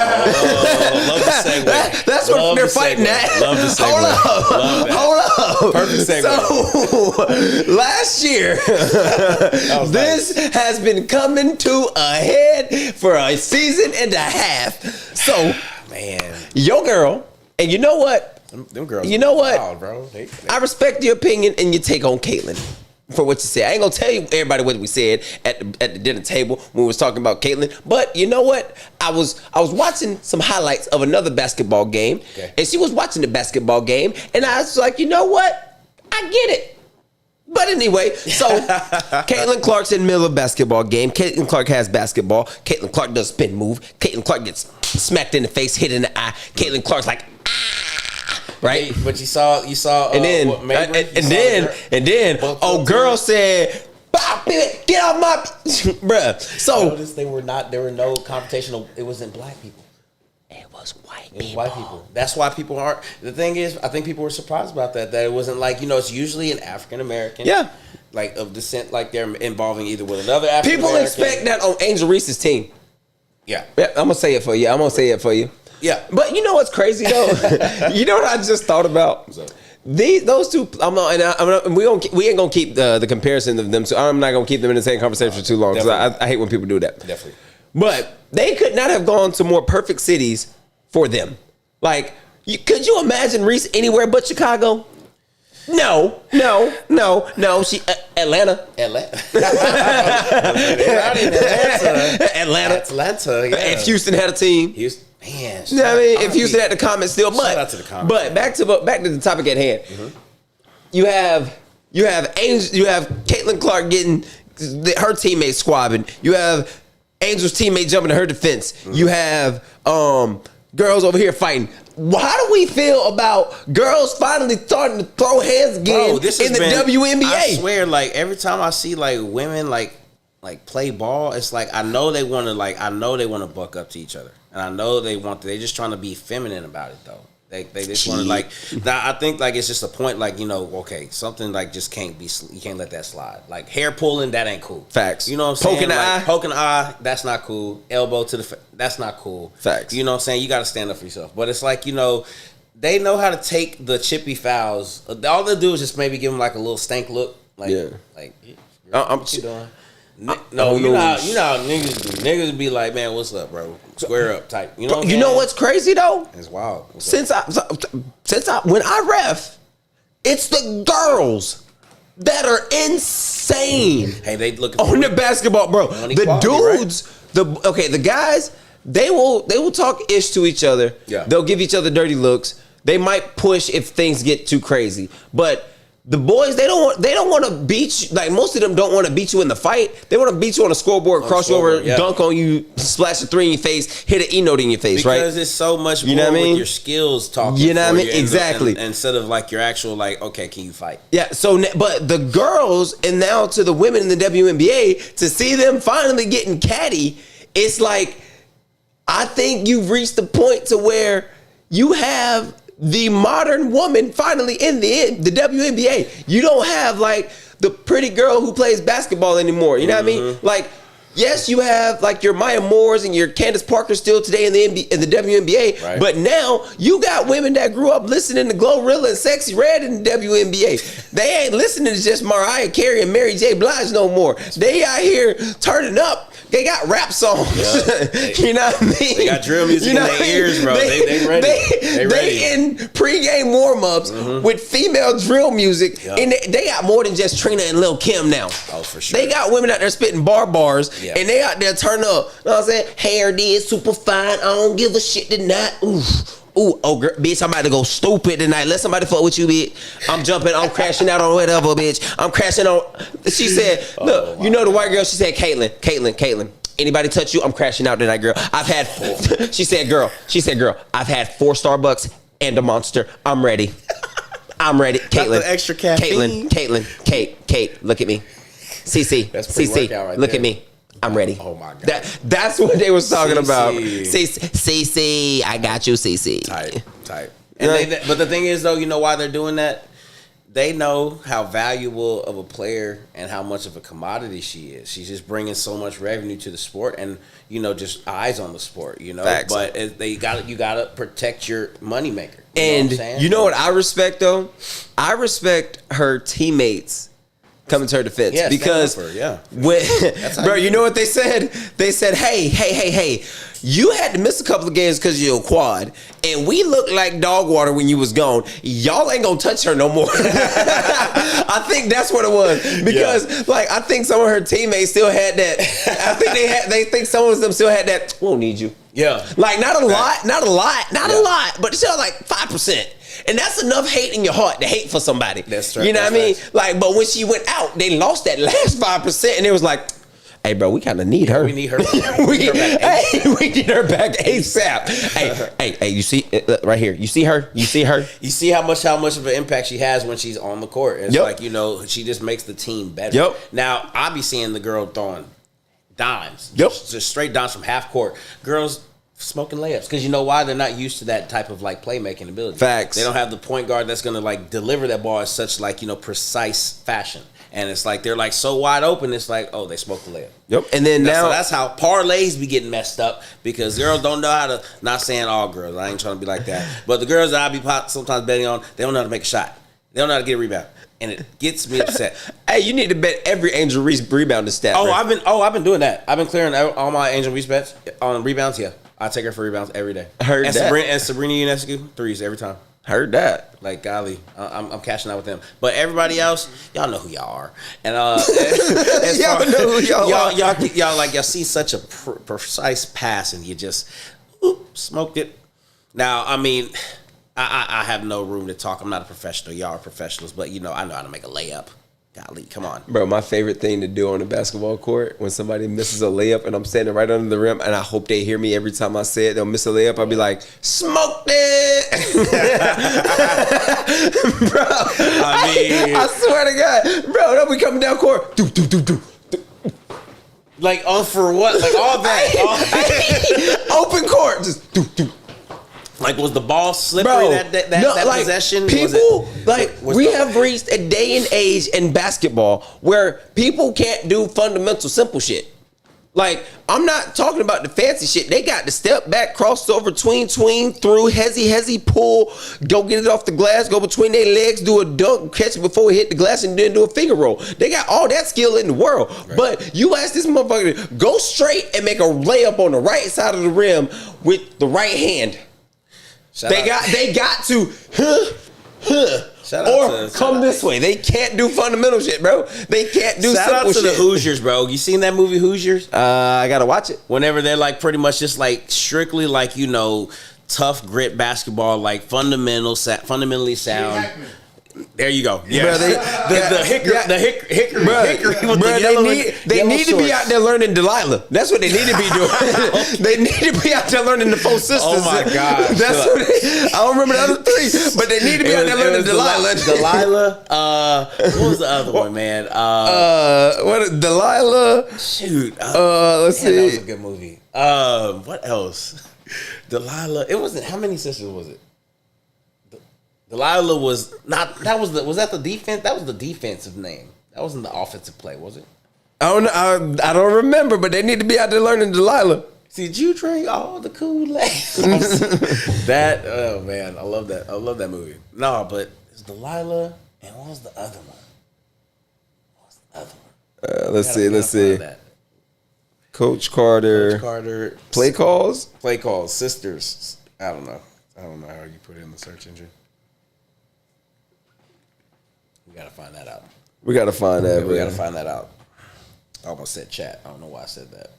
love the segue. That's where they're fighting at. Love the segue. Hold up. Perfect segue. So, last year, this has been coming to a head for a season and a half. So, man, your girl, and you know what? Them girls. You know what? Wild, bro. I respect your opinion and your take on Caitlyn. For what you said, I ain't gonna tell you everybody what we said at the dinner table when we was talking about Caitlyn. But you know what? I was watching some highlights of another basketball game, and she was watching the basketball game, and I was like, you know what? I get it. But anyway, so Caitlin Clark's in the middle of a basketball game. Caitlin Clark has basketball. Caitlin Clark does a spin move. Caitlin Clark gets smacked in the face, hit in the eye. Caitlin Clark's like, right? But you saw, and then, girl said, "Get off my," bruh. So notice there were no confrontational. It wasn't black people. It was white people. White people. That's why people aren't. The thing is, I think people were surprised about that. That it wasn't like, it's usually an African American. Yeah. Like of descent, like they're involving either with another African People American. expect that on Angel Reese's team. Yeah. I'm gonna say it for you. Yeah. But you know what's crazy though? You know what I just thought about? What's up? Those two, we ain't gonna keep the comparison of them. So I'm not gonna keep them in the same conversation for too long because I hate when people do that. Definitely. But they could not have gone to more perfect cities for them. Like, could you imagine Reese anywhere but Chicago? No. She Atlanta. Atlanta. Yeah. If Houston had a team. Houston. Man, You know what I mean? If Houston had the comments still, shout out to the comments. But back to the topic at hand. Mm-hmm. You have Caitlin Clark getting her teammate squabbing. You have Angel's teammate jumping to her defense. Mm-hmm. You have girls over here fighting. How do we feel about girls finally starting to throw hands again in the WNBA? I swear, like every time I see like women like play ball, it's like I know they want to buck up to each other, and I know they're just trying to be feminine about it though. They just want to I think like it's just a point like okay, something like just can't be, you can't let that slide. Like hair pulling, that ain't cool. Facts. You know what I'm saying? Poking the eye, that's not cool. Elbow to the that's not cool. Facts. You know what I'm saying? You got to stand up for yourself. But it's like they know how to take the chippy fouls. All they do is just maybe give them like a little stank look. Like what you doing? No, you know how niggas do. Niggas be like, man, what's up, bro? Square up type. You know know what's crazy though? It's wild. When I ref, it's the girls that are insane. Hey, they look on the basketball, bro. The dudes, right? The guys, they will talk ish to each other. Yeah. They'll give each other dirty looks. They might push if things get too crazy, but The boys, they don't want to beat you. Like, most of them don't want to beat you in the fight. They want to beat you on a scoreboard, cross you over, dunk on you, splash a 3 in your face, hit an E-note in your face, right? Because it's so much more with your skills talking. You know what I mean? You Exactly. instead of like your actual like, okay, can you fight? Yeah. So, but the girls, and now to the women in the WNBA, to see them finally getting catty, it's like, I think you've reached the point to where you have the modern woman finally in the WNBA. You don't have like the pretty girl who plays basketball anymore. You know what I mean? Like, yes, you have like your Maya Moores and your Candace Parker still today in the WNBA, right. But now you got women that grew up listening to Glorilla and Sexy Red in the WNBA. They ain't listening to just Mariah Carey and Mary J. Blige no more. They out here turning up. They got rap songs. Yep. You know what I mean? They got drill music in their ears, bro. They ready. They in pregame warm-ups with female drill music. Yep. And they got more than just Trina and Lil' Kim now. Oh, for sure. They got women out there spitting bars. Yep. And they out there turn up. You know what I'm saying? Hair did super fine. I don't give a shit tonight. Ooh, oh, girl, bitch, I'm about to go stupid tonight. Let somebody fuck with you, bitch. I'm jumping, I'm crashing out on whatever, bitch. I'm crashing on. She said, look, you know the white girl, she said, Caitlin. Anybody touch you, I'm crashing out tonight, girl. She said, girl, I've had 4 Starbucks and a Monster. I'm ready. Caitlin. Got the extra caffeine. Kate, look at me. CC, that's CC, right look there. at me. I'm ready. Oh my God. That's what they was talking about. CC, I got you, CC. Tight. And but the thing is, though, you know why they're doing that? They know how valuable of a player and how much of a commodity she is. She's just bringing so much revenue to the sport, and just eyes on the sport. Facts. But you gotta protect your moneymaker. And you know what I respect though? I respect her teammates coming to her defense, because bro, you know what they said? They said, hey, you had to miss a couple of games because of your quad, and we looked like dog water when you was gone. Y'all ain't gonna touch her no more. I think that's what it was, because I think some of her teammates still had that. I think they think some of them still had that. We don't need you. Yeah, like not a lot, but still like 5%. And that's enough hate in your heart to hate for somebody. That's right. You know what I mean? Like, but when she went out, they lost that last 5%, and it was like, hey, bro, we kind of need her. We need her. We need her back ASAP. Hey, you see right here? You see her? You see how much of an impact she has when she's on the court. It's like, she just makes the team better. Yep. Now, I be seeing the girl throwing dimes. Yep. Just straight dimes from half court. Girls smoking layups, because you know why? They're not used to that type of playmaking ability. Facts. They don't have the point guard that's gonna deliver that ball in such precise fashion, and it's like they're so wide open. It's like, oh, they smoked the layup. Yep. And then that's how parlays be getting messed up, because girls don't know how to. Not saying all girls, I ain't trying to be like that, but the girls that I be sometimes betting on, they don't know how to make a shot. They don't know how to get a rebound. And it gets me upset. Hey, you need to bet every Angel Reese rebound stat. I've been doing that. I've been clearing all my Angel Reese bets on rebounds. Yeah. I take her for rebounds every day. Heard that. And Sabrina Ionescu, threes every time. Heard that. Like, golly, I'm cashing out with them. But everybody else, y'all know who y'all are. And y'all know who y'all are. Y'all see such a precise pass, and you just smoked it. Now, I mean, I have no room to talk. I'm not a professional. Y'all are professionals, but I know how to make a layup. Golly, come on. Bro, my favorite thing to do on a basketball court, when somebody misses a layup and I'm standing right under the rim, and I hope they hear me every time I say it, they'll miss a layup, I'll be like, smoked it! Bro, I swear to God. Bro, they'll be coming down court. Do. Like, for what? Like, all that. Open court. Just do. Like, was the ball slippery that possession? People, we have reached a day and age in basketball where people can't do fundamental, simple shit. Like, I'm not talking about the fancy shit. They got the step back, crossover, tween, through, hezzy, pull, go get it off the glass, go between their legs, do a dunk, catch it before it hit the glass, and then do a finger roll. They got all that skill in the world. Right. But you ask this motherfucker to go straight and make a layup on the right side of the rim with the right hand. They got to come this way. They can't do fundamental shit, bro. They can't do simple shit. Shout out to the Hoosiers, bro. You seen that movie Hoosiers? I gotta watch it. Whenever they're pretty much just strictly tough grit basketball, fundamentally sound. There you go. Yeah, Bro, the hickory with the yellow they yellow need to be shorts. out there learning Delilah. That's what they need to be doing. They need to be out there learning the four sisters. Oh my gosh. That's what I don't remember the other three, but they need to be out there learning Delilah. Delilah. What was the other one, man? What Delilah? Shoot. Let's Man, that was see. a good movie. What else? Delilah. It wasn't. How many sisters was it? Delilah was not. That was the. Was that the defense? That was the defensive name. That wasn't the offensive play, was it? I don't know. I don't remember, but they need to be out there learning Delilah. See, did you drink all the Kool-Aid? That. Oh man, I love that. I love that movie. No, but it's Delilah, and what was the other one? Let's see. Coach Carter. Play calls. Play calls. Sisters. I don't know how you put it in the search engine. We gotta find that out. We gotta find that. We gotta find that out. I almost said chat. I don't know why I said that.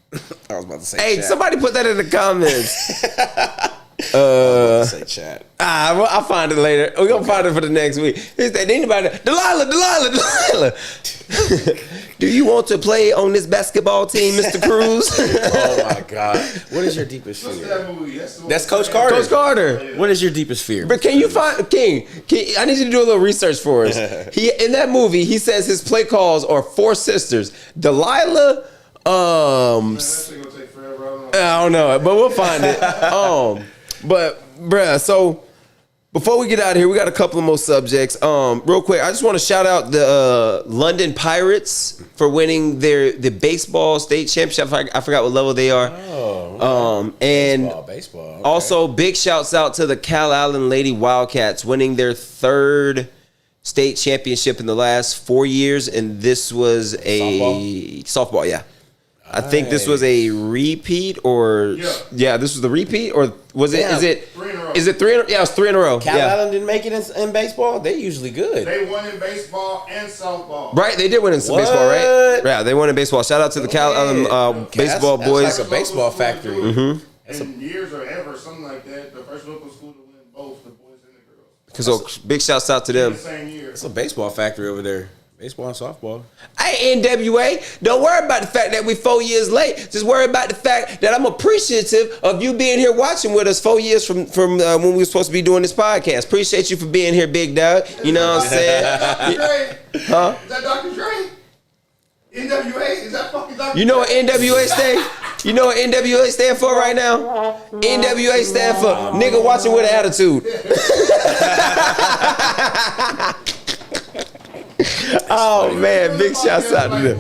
I was about to say Hey, chat. somebody put that in the comments. I was about to say chat. Well, I'll find it later. We're gonna find it for the next week. Is that anybody? Delilah. Do you want to play on this basketball team, Mr. Cruz? Oh my God. What is your deepest What's fear? that movie? That's, the one That's Coach Carter. Coach Carter. What is your deepest fear? But can you find King? I need you to do a little research for us. In that movie, he says his play calls are four sisters. Delilah. Man, that shit gonna take forever. I don't know, but we'll find it. But bruh, so before we get out of here, we got a couple of more subjects. Real quick, I just want to shout out the London Pirates for winning the baseball state championship. I forgot what level they are. And baseball. Okay. also big shouts out to the Cal Allen Lady Wildcats winning their third state championship in the last 4 years, and this was a softball. Yeah. I think this was a repeat, or this was the repeat, or was it? Yeah. Is it? 3 in a row. Is it 3 in a row? Yeah, it's 3 in a row. Cal Allen didn't make it in baseball. They're usually good. They won in baseball and softball. Right, they did win in some What? baseball, right? Yeah, they won in baseball. Shout out to the Cal Allen baseball That's boys. like a baseball factory. In years or ever, something like that. The first local school to win both the boys and the girls. So big shouts out to them. The same year. It's a baseball factory over there. Baseball and softball. Hey, NWA, don't worry about the fact that we 4 years late. Just worry about the fact that I'm appreciative of you being here watching with us 4 years from when we were supposed to be doing this podcast. Appreciate you for being here, big dog. You know what I'm saying? Dr. Dre? Huh? Is that Dr. Dre? NWA? Is that fucking Dr. You know what Dre? NWA stand? You know what NWA stand for right now? NWA stand for nigga watching with an attitude. Oh man, big shouts out to them.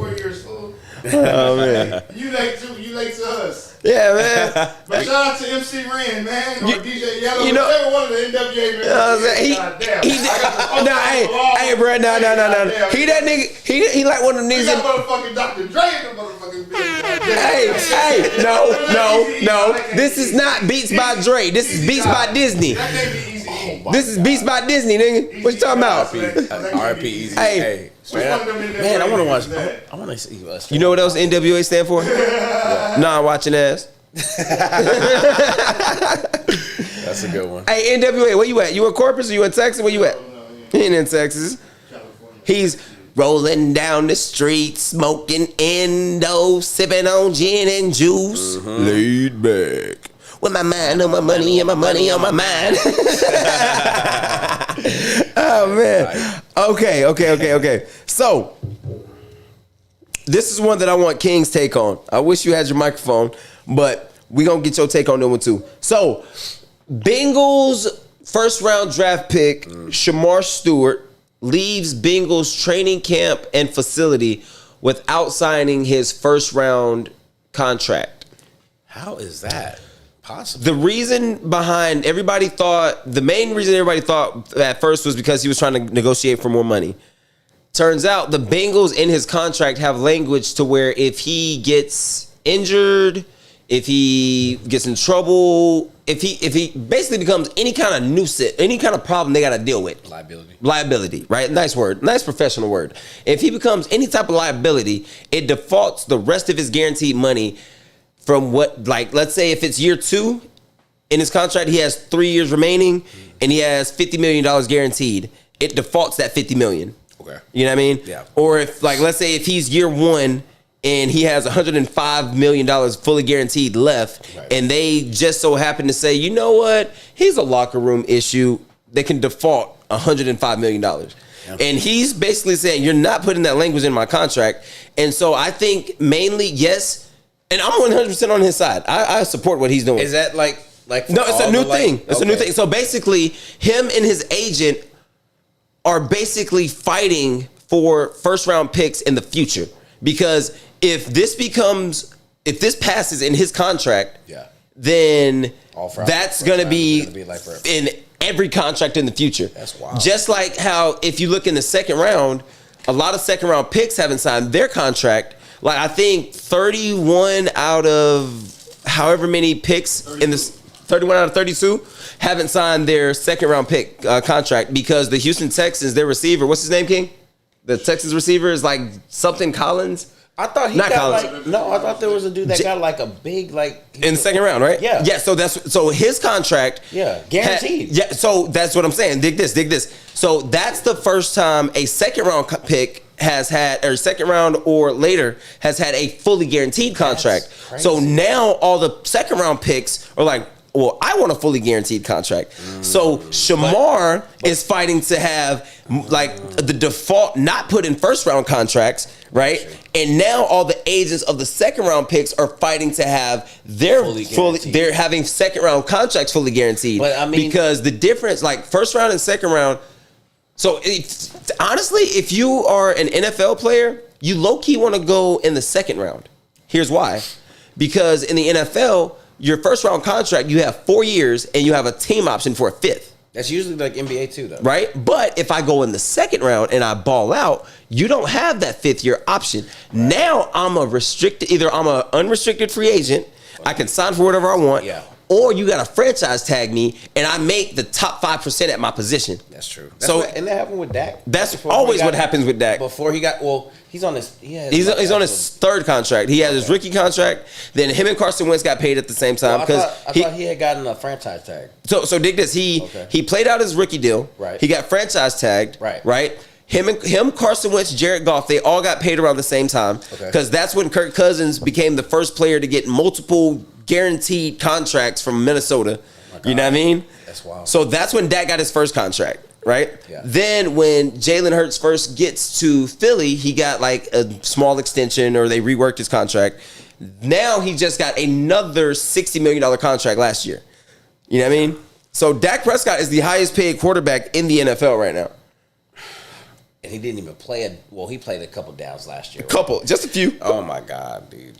Oh man. You late too. You late to us. Yeah, man. But shout out to MC Ren, man, or DJ Yellow, you know- whichever one of the NWA members. Hey, bro, no. He that nigga, he like one of them He niggas. got motherfucking Dr. Dre in the motherfucking bitch. Hey, no. This is not Beats by Dre. This is Beats by Disney. That can't be easy. This is Beats by Disney, nigga. What you talking about? RP Easy. Hey. Straight up. Man, I want to watch. I want to see us. You know what else NWA stand for? Non-watching ass. That's a good one. Hey, NWA, where you at? You in Corpus or you in Texas? Where you at? He ain't in Texas. He's rolling down the street, smoking Endo, sipping on gin and juice. Laid back. With my mind on my money and my money on my mind. Oh, man. Okay. So, this is one that I want King's take on. I wish you had your microphone, but we going to get your take on that one too. So, Bengals first round draft pick, Shamar Stewart, leaves Bengals training camp and facility without signing his first round contract. How is that possible? The reason behind the main reason everybody thought at first was because he was trying to negotiate for more money. Turns out the Bengals in his contract have language to where if he gets injured, if he gets in trouble, if he basically becomes any kind of nuisance, any kind of problem they got to deal with. Liability, right? Nice word. Nice professional word. If he becomes any type of liability, it defaults the rest of his guaranteed money from what, like, let's say if it's year 2 in his contract, he has 3 years remaining and he has $50 million guaranteed. it defaults that $50 million. Okay. You know what I mean? Yeah. Or if, like, let's say if he's year one and he has $105 million fully guaranteed left, Right. and they just so happen to say, you know what, he's a locker room issue, they can default $105 million. And he's basically saying, you're not putting that language in my contract. And so I think mainly, yes, and I'm 100% on his side. I support what he's doing. Is that like No, it's a new thing. It's a new okay. thing. So basically, him and his agent are basically fighting for first round picks in the future. Because if this passes in his contract, Yeah. then All for- that's first going to round be is gonna be like forever. in every contract in the future. That's wild. Just like how if you look in the second round, a lot of second round picks haven't signed their contract. Like I think 31 out of however many picks in this 31 out of 32 haven't signed their second round pick contract because the Houston Texans, their receiver, what's his name, King? The Texans receiver is like something Collins. I thought he Not got Collins. I thought there was a dude that got like a big in In the second round, right? Yeah. Yeah. So his contract. Yeah, guaranteed. Yeah. So that's what I'm saying. Dig this. So that's the first time a second round pick has had, or second round or later has had a fully guaranteed contract. crazy. So now all the second round picks are like, well, I want a fully guaranteed contract. So Shamar is fighting to have like the default not put in first round contracts, right? And now all the agents of the second round picks are fighting to have their they're having second round contracts fully guaranteed. But I mean, because the difference, like first round and second round. So honestly, if you are an NFL player, you low key want to go in the second round. Here's why: because in the NFL, your first round contract, you have 4 years and you have a team option for a fifth. That's usually like NBA too, though. Right? But if I go in the second round and I ball out, you don't have that fifth year option. Right. Now I'm either I'm an unrestricted free agent, I can sign for whatever I want, or you got to franchise tag me and I make the top 5% at my position. That's true. And that happened with Dak. That's always what happens with Dak. Before he got, he's on his, he's on his third contract. He has his rookie contract. Then him and Carson Wentz got paid at the same time because I thought he had gotten a franchise tag. So dig this. He played out his rookie deal. Right. He got franchise tagged. Right. Him, Carson Wentz, Jared Goff, they all got paid around the same time. Because that's when Kirk Cousins became the first player to get multiple guaranteed contracts from Minnesota. You know what I mean? That's wild. So that's when Dak got his first contract, right? Yeah. Then when Jalen Hurts first gets to Philly, he got like a small extension or they reworked his contract. Now he just got another $60 million contract last year. You know what I mean? So Dak Prescott is the highest paid quarterback in the NFL right now. And he didn't even play he played a couple downs last year. Just a few. Oh my God, dude.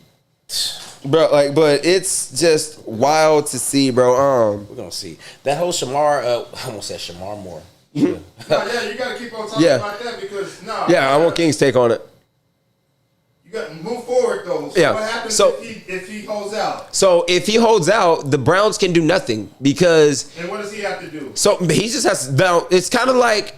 Bro, but it's just wild to see, bro. We're gonna see that whole Shamar. I almost said Shamar Moore. You gotta keep on talking about that because I want King's take on it. You got to move forward though. So what happens if he holds out? So if he holds out, the Browns can do nothing because. And what does he have to do? So he just has to bounce. It's kind of like,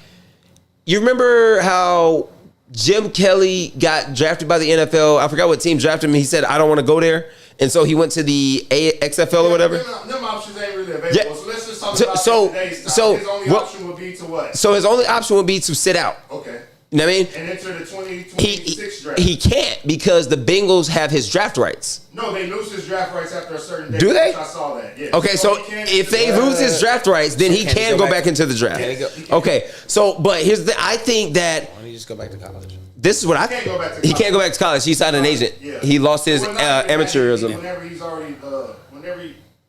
you remember how Jim Kelly got drafted by the NFL? I forgot what team drafted him. He said, I don't want to go there. And so he went to the XFL or whatever. Them options ain't really available. Yeah. So let's just talk about today's time. His only option would be to what? So his only option would be to sit out. Okay. You know what I mean? And enter the 2026 draft. He can't because the Bengals have his draft rights. No, they lose his draft rights after a certain date. Do they? I saw that. Yeah. Okay, so if they lose his draft rights, then he can go back into the draft. Okay, so but here's I think that. Why don't you just go back to college? This is what He can't go back to college. He signed an agent. Yeah. He lost his amateurism. Whenever he's already,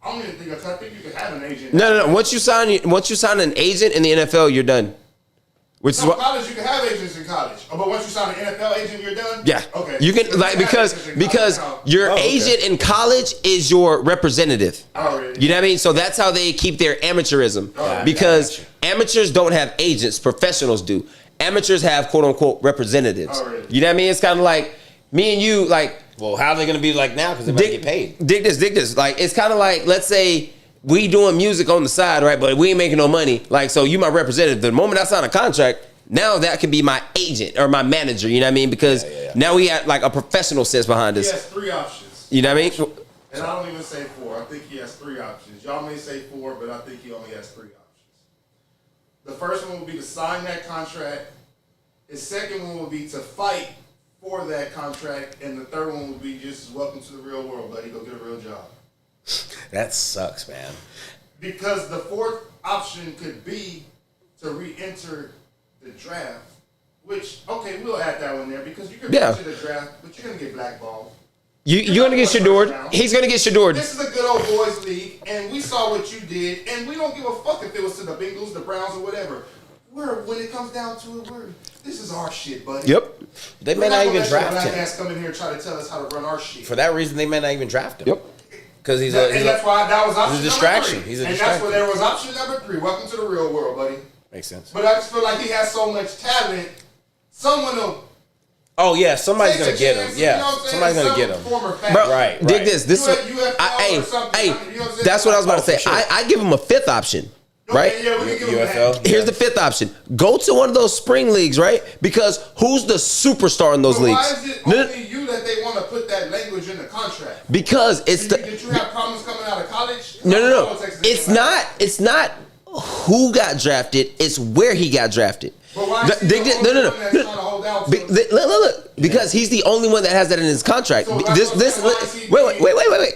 I don't even think I think you could have an agent. No. Once you sign an agent in the NFL, you're done. Which is what college you can have agents in college. But once you sign an NFL agent, you're done. Yeah. Okay. You can because your agent in college is your representative. Already. You know what I mean? So that's how they keep their amateurism. Because amateurs don't have agents, professionals do. Amateurs have quote unquote representatives. You know what I mean? It's kind of like me and you, like. Well, how are they going to be like now? Because they're about to get paid. Dig this. Like, it's kind of like, let's say we doing music on the side, right? But we ain't making no money. Like, so you my representative. The moment I sign a contract, now that can be my agent or my manager. You know what I mean? Because now we have like a professional sense behind us. He has 3 options. You know what I mean? And I don't even say 4. I think he has 3 options. Y'all may say 4, but I think he only has 3 options. The first one will be to sign that contract. The second one will be to fight for that contract, and the third one will be just welcome to the real world, buddy. Go get a real job. That sucks, man. Because the fourth option could be to re-enter the draft, which, okay, we'll add that one there because you can enter the draft, but you're going to get blackballed. You're going to get Shadored. He's going to get Shadored. This is a good old boys league, and we saw what you did, and we don't give a fuck if it was to the Bengals, the Browns, or whatever. When it comes down to it, this is our shit, buddy. Yep. They may not even draft black him. ass come in here and try to tell us how to run our shit. For that reason, they may not even draft him. Yep. Because that's why that was option he's a distraction. number 3. He's a and distraction. that's where there was option number 3. Welcome to the real world, buddy. Makes sense. But I just feel like he has so much talent. Someone will. Oh yeah, somebody's gonna get him. Yeah, you know somebody's gonna get him. Bro, Right. dig this. This that's what I was about to say. Sure. I give him a fifth option. Right? Okay, yeah, we can give him UFL. that. Here's the fifth option. Go to one of those spring leagues, right? Because who's the superstar in those But leagues? why is it only you that they want to put that language in the contract? Because it's the Did you have problems coming out of college? no. It's not who got drafted. It's where he got drafted. But why is he the only one that's trying to hold out to him? Look. Because he's the only one that has that in his contract. So why is he Wait.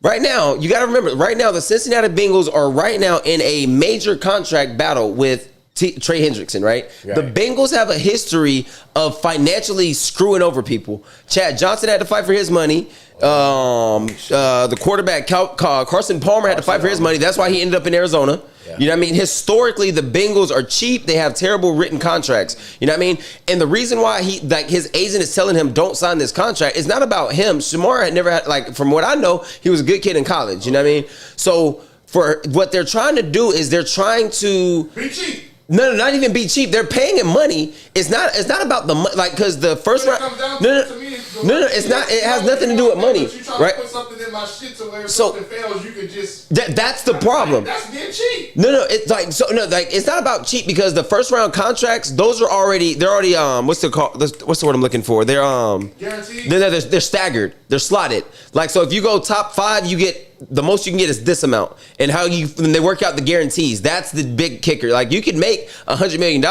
Right now, you got to remember. Right now, the Cincinnati Bengals are right now in a major contract battle with Trey Hendrickson. Right? The Bengals have a history of financially screwing over people. Chad Johnson had to fight for his money. The quarterback Carson Palmer had to fight for his money. That's why he ended up in Arizona. Yeah. You know what I mean? Historically, the Bengals are cheap. They have terrible written contracts. You know what I mean? And the reason why his agent is telling him don't sign this contract is not about him. Shamar had never had, from what I know, he was a good kid in college. You know what I mean? So for what they're trying to do is they're trying to be cheap. No, not even be cheap. They're paying him money. It's not about the money, like because the first round. No. It's not. It has nothing to do with money, right? Put something in my shit to where if something fails, you could just. That's the problem. That's being cheap. No. It's like it's not about cheap because the first round contracts, they're already what's the word I'm looking for? They're guaranteed. They're staggered. They're slotted. Like so, if you go top 5, you get. The most you can get is this amount, and when they work out the guarantees, that's the big kicker. Like you could make $100 million,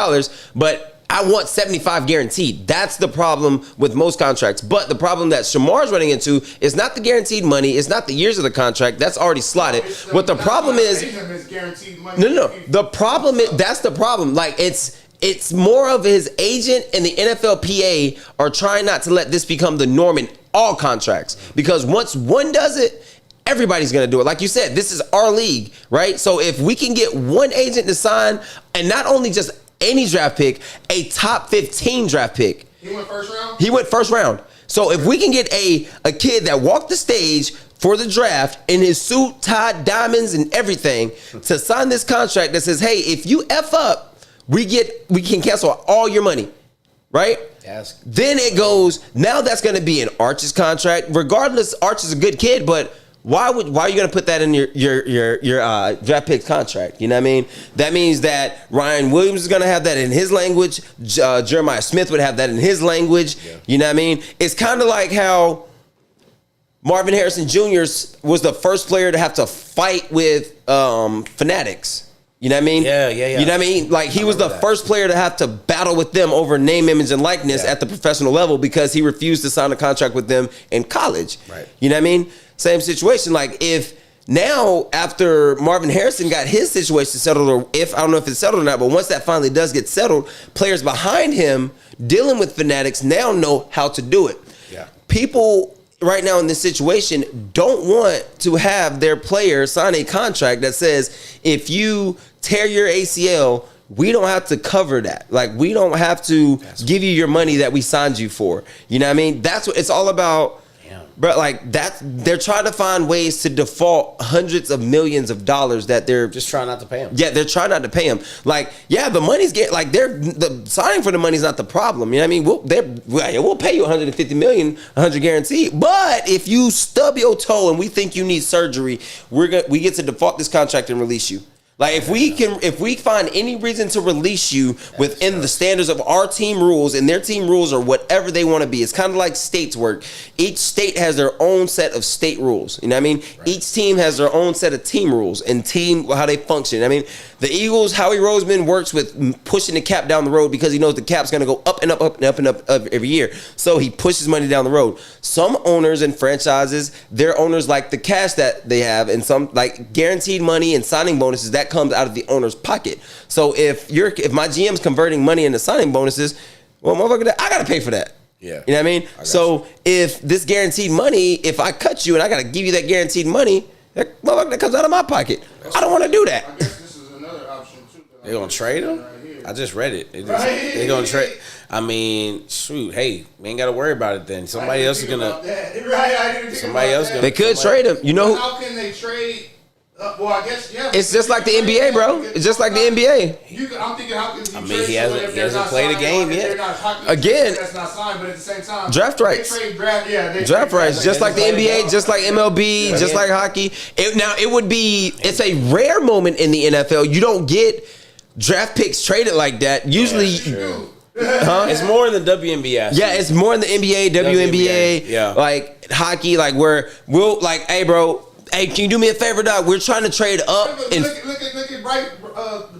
but I want 75 guaranteed. That's the problem with most contracts. But the problem that Shamar's running into is not the guaranteed money. It's not the years of the contract. That's already slotted. What the problem is, guaranteed money. No. The problem is that's the problem. Like it's more of his agent and the NFLPA are trying not to let this become the norm in all contracts because once one does it. Everybody's going to do it. Like you said, this is our league, right? So if we can get one agent to sign, and not only just any draft pick, a top 15 draft pick. He went first round? He went first round. So if we can get a kid that walked the stage for the draft in his suit, tie, diamonds, and everything to sign this contract that says, hey, if you F up, we can cancel all your money, right? Yes. Then it goes, now that's going to be in Arch's contract. Regardless, Arch is a good kid, but why are you going to put that in your draft pick contract? You know what I mean? That means that Ryan Williams is going to have that in his language. Jeremiah Smith would have that in his language. Yeah. You know what I mean? It's kind of like how Marvin Harrison Jr. was the first player to have to fight with Fanatics. You know what I mean? Yeah. You know what I mean? Like he was the first player to have to battle with them over name, image, and likeness at the professional level because he refused to sign a contract with them in college. Right. You know what I mean? Same situation. Like if now after Marvin Harrison got his situation settled, or I don't know if it's settled or not, but once that finally does get settled, players behind him dealing with Fanatics now know how to do it. Yeah. People right now in this situation don't want to have their player sign a contract that says if you tear your ACL, we don't have to cover that. Like we don't have to give you your money that we signed you for. You know what I mean? That's what it's all about. But like that, they're trying to find ways to default hundreds of millions of dollars that they're just trying not to pay them. Yeah, they're trying not to pay them. Like, yeah, the money's the signing for the money's not the problem. You know what I mean? We'll pay you 150 million, 100 guaranteed. But if you stub your toe and we think you need surgery, we get to default this contract and release you. Like if we find any reason to release you within the standards of our team rules, and their team rules are whatever they want to be. It's kind of like states work. Each state has their own set of state rules. You know what I mean? Right. Each team has their own set of team rules and team how they function. I mean, the Eagles, Howie Roseman works with pushing the cap down the road because he knows the cap's going to go up and up, up and up and up every year. So he pushes money down the road. Some owners and franchises, their owners like the cash that they have, and some like guaranteed money and signing bonuses that comes out of the owner's pocket. So if my GM's converting money into signing bonuses, well, motherfucker, I got to pay for that. Yeah. You know what I mean? So if this guaranteed money, if I cut you and I got to give you that guaranteed money, that motherfucker that comes out of my pocket. I don't want to do that. I guess this is another option too. They gonna trade him? Right, I just read it. They gonna trade. I mean, shoot. Hey, we ain't got to worry about it then. Somebody else is gonna. Somebody else gonna. They could trade him. You know? How can they trade? Well, I guess It's just like the NBA, bro. It's just like the NBA. I'm thinking, how can you trade? He hasn't played a game yet. Again, that's not signed, but at the same time, draft rights. Draft rights, just like the NBA, just like MLB, just like hockey. It's a rare moment in the NFL. You don't get draft picks traded like that. Usually, it's more in the WNBA. Yeah, it's more in the NBA, WNBA, like hockey, like where we'll like, hey, bro. Hey, can you do me a favor, dog? We're trying to trade up. Look at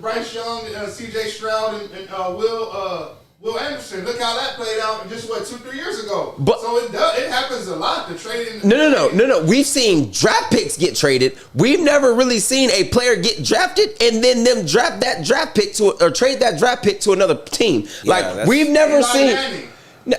Bryce Young, C.J. Stroud, and Will Anderson. Look how that played out just 2-3 years ago. So it happens a lot. The trading. No. We've seen draft picks get traded. We've never really seen a player get drafted and then them draft that draft pick or trade that draft pick to another team. Like we've never seen.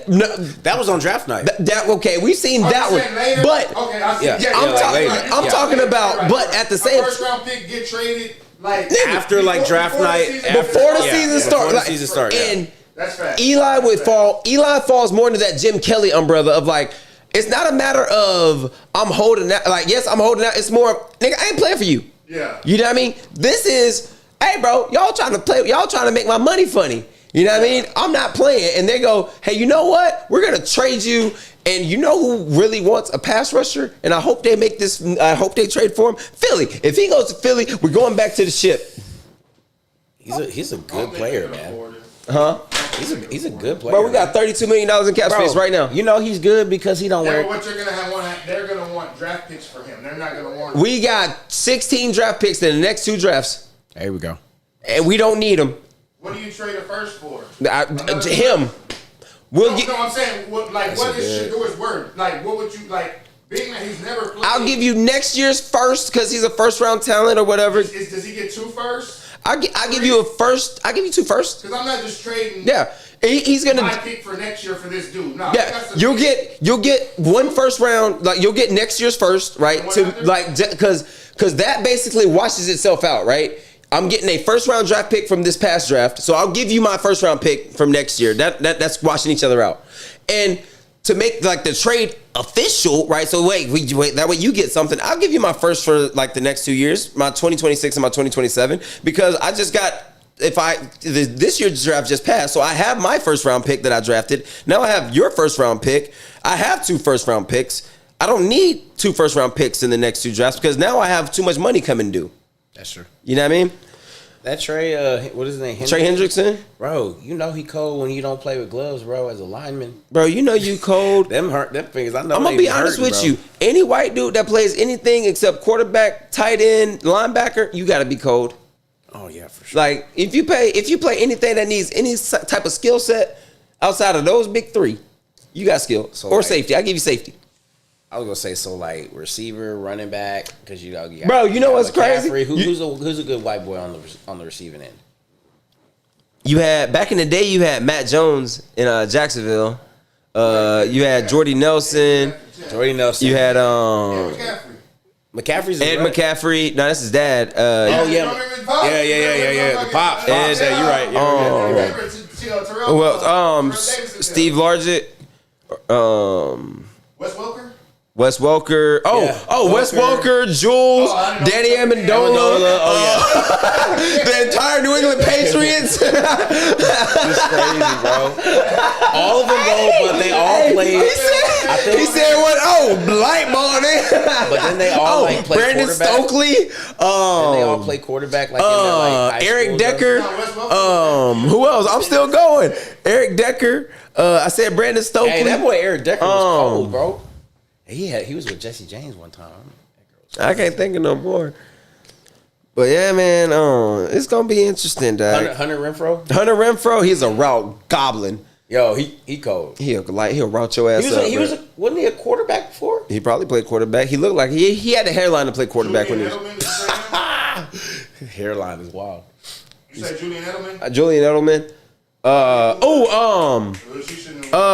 No, that was on draft night. Okay, we've seen that one, later? But okay, I'm talking about. But at the same, first round pick get traded like after draft night, before the season starts. Before the season starts, and that's fact. Eli falls more into that Jim Kelly umbrella of like. It's not a matter of I'm holding out. Like yes, I'm holding out. It's more nigga. I ain't playing for you. Yeah. You know what I mean? This is hey, bro. Y'all trying to play. Y'all trying to make my money funny. You know what I mean? I'm not playing. And they go, hey, you know what? We're going to trade you. And you know who really wants a pass rusher? And I hope they make this. I hope they trade for him. Philly. If he goes to Philly, we're going back to the ship. He's a good player, man. Huh? He's a good player. Bro, we got $32 million in cap space right now. You know he's good because he don't wear. What you're going to want, they're going to want draft picks for him. They're not going to want. We got 16 draft picks in the next 2 drafts. There we go. And we don't need them. What do you trade a first for? Him. I'm saying, what is Shador's word? Like, what would you like? Being that he's never played. I'll give you next year's first because he's a first round talent or whatever. Does he get 2 firsts? I'll give you a first. I'll give you 2 firsts. Because I'm not just trading. Yeah, he's gonna. My pick for next year for this dude. No. Yeah, you'll get 1 first round. Like you'll get next year's first, right? Because that basically washes itself out, right? I'm getting a first round draft pick from this past draft, so I'll give you my first round pick from next year. That's washing each other out, and to make like the trade official, right? So wait, that way you get something. I'll give you my first for like the next 2 years, my 2026 and my 2027, because I just got. This year's draft just passed, so I have my first round pick that I drafted. Now I have your first round pick. I have 2 first round picks. I don't need 2 first round picks in the next 2 drafts because now I have too much money coming due. That's true. You know what I mean? That Trey, what is his name? Trey Hendrickson? Bro, you know he cold when you don't play with gloves, bro, as a lineman. Bro, you know you cold. Them fingers, I know. I'm going to be honest with you. Any white dude that plays anything except quarterback, tight end, linebacker, you got to be cold. Oh, yeah, for sure. Like, if you play anything that needs any type of skill set outside of those big 3, you got skill. Or safety. I give you safety. I was gonna say receiver, running back, because you got bro. You know what's crazy? Who's a good white boy on the receiving end? You had back in the day. You had Matt Jones in Jacksonville. You had Jordy Nelson. You had McCaffrey's Ed McCaffrey. No, that's his dad. Yeah. The Pops. Yeah, you're right. Steve Largent. Wes Welker. Wes Welker. Wes Welker, Jules, Danny Amendola. The entire New England Patriots. It's crazy, bro. All of them, bro, but they all played. He said what? Light ball, But then they all played Brandon quarterback. Stokely. They all play quarterback in their, high Eric school, Decker. Who else? I'm still going. Eric Decker. I said Brandon Stokely. Hey, that boy Eric Decker was cold, bro. He was with Jesse James one time. I can't think of no more. But yeah, man, it's gonna be interesting, dog. Hunter Renfro. Hunter Renfro, he's a route goblin. Yo, he cold. He'll route your ass up. Wasn't he a quarterback before? He probably played quarterback. He looked like he had the hairline to play quarterback when he was. Hairline is wild. You say Julian Edelman? Julian Edelman.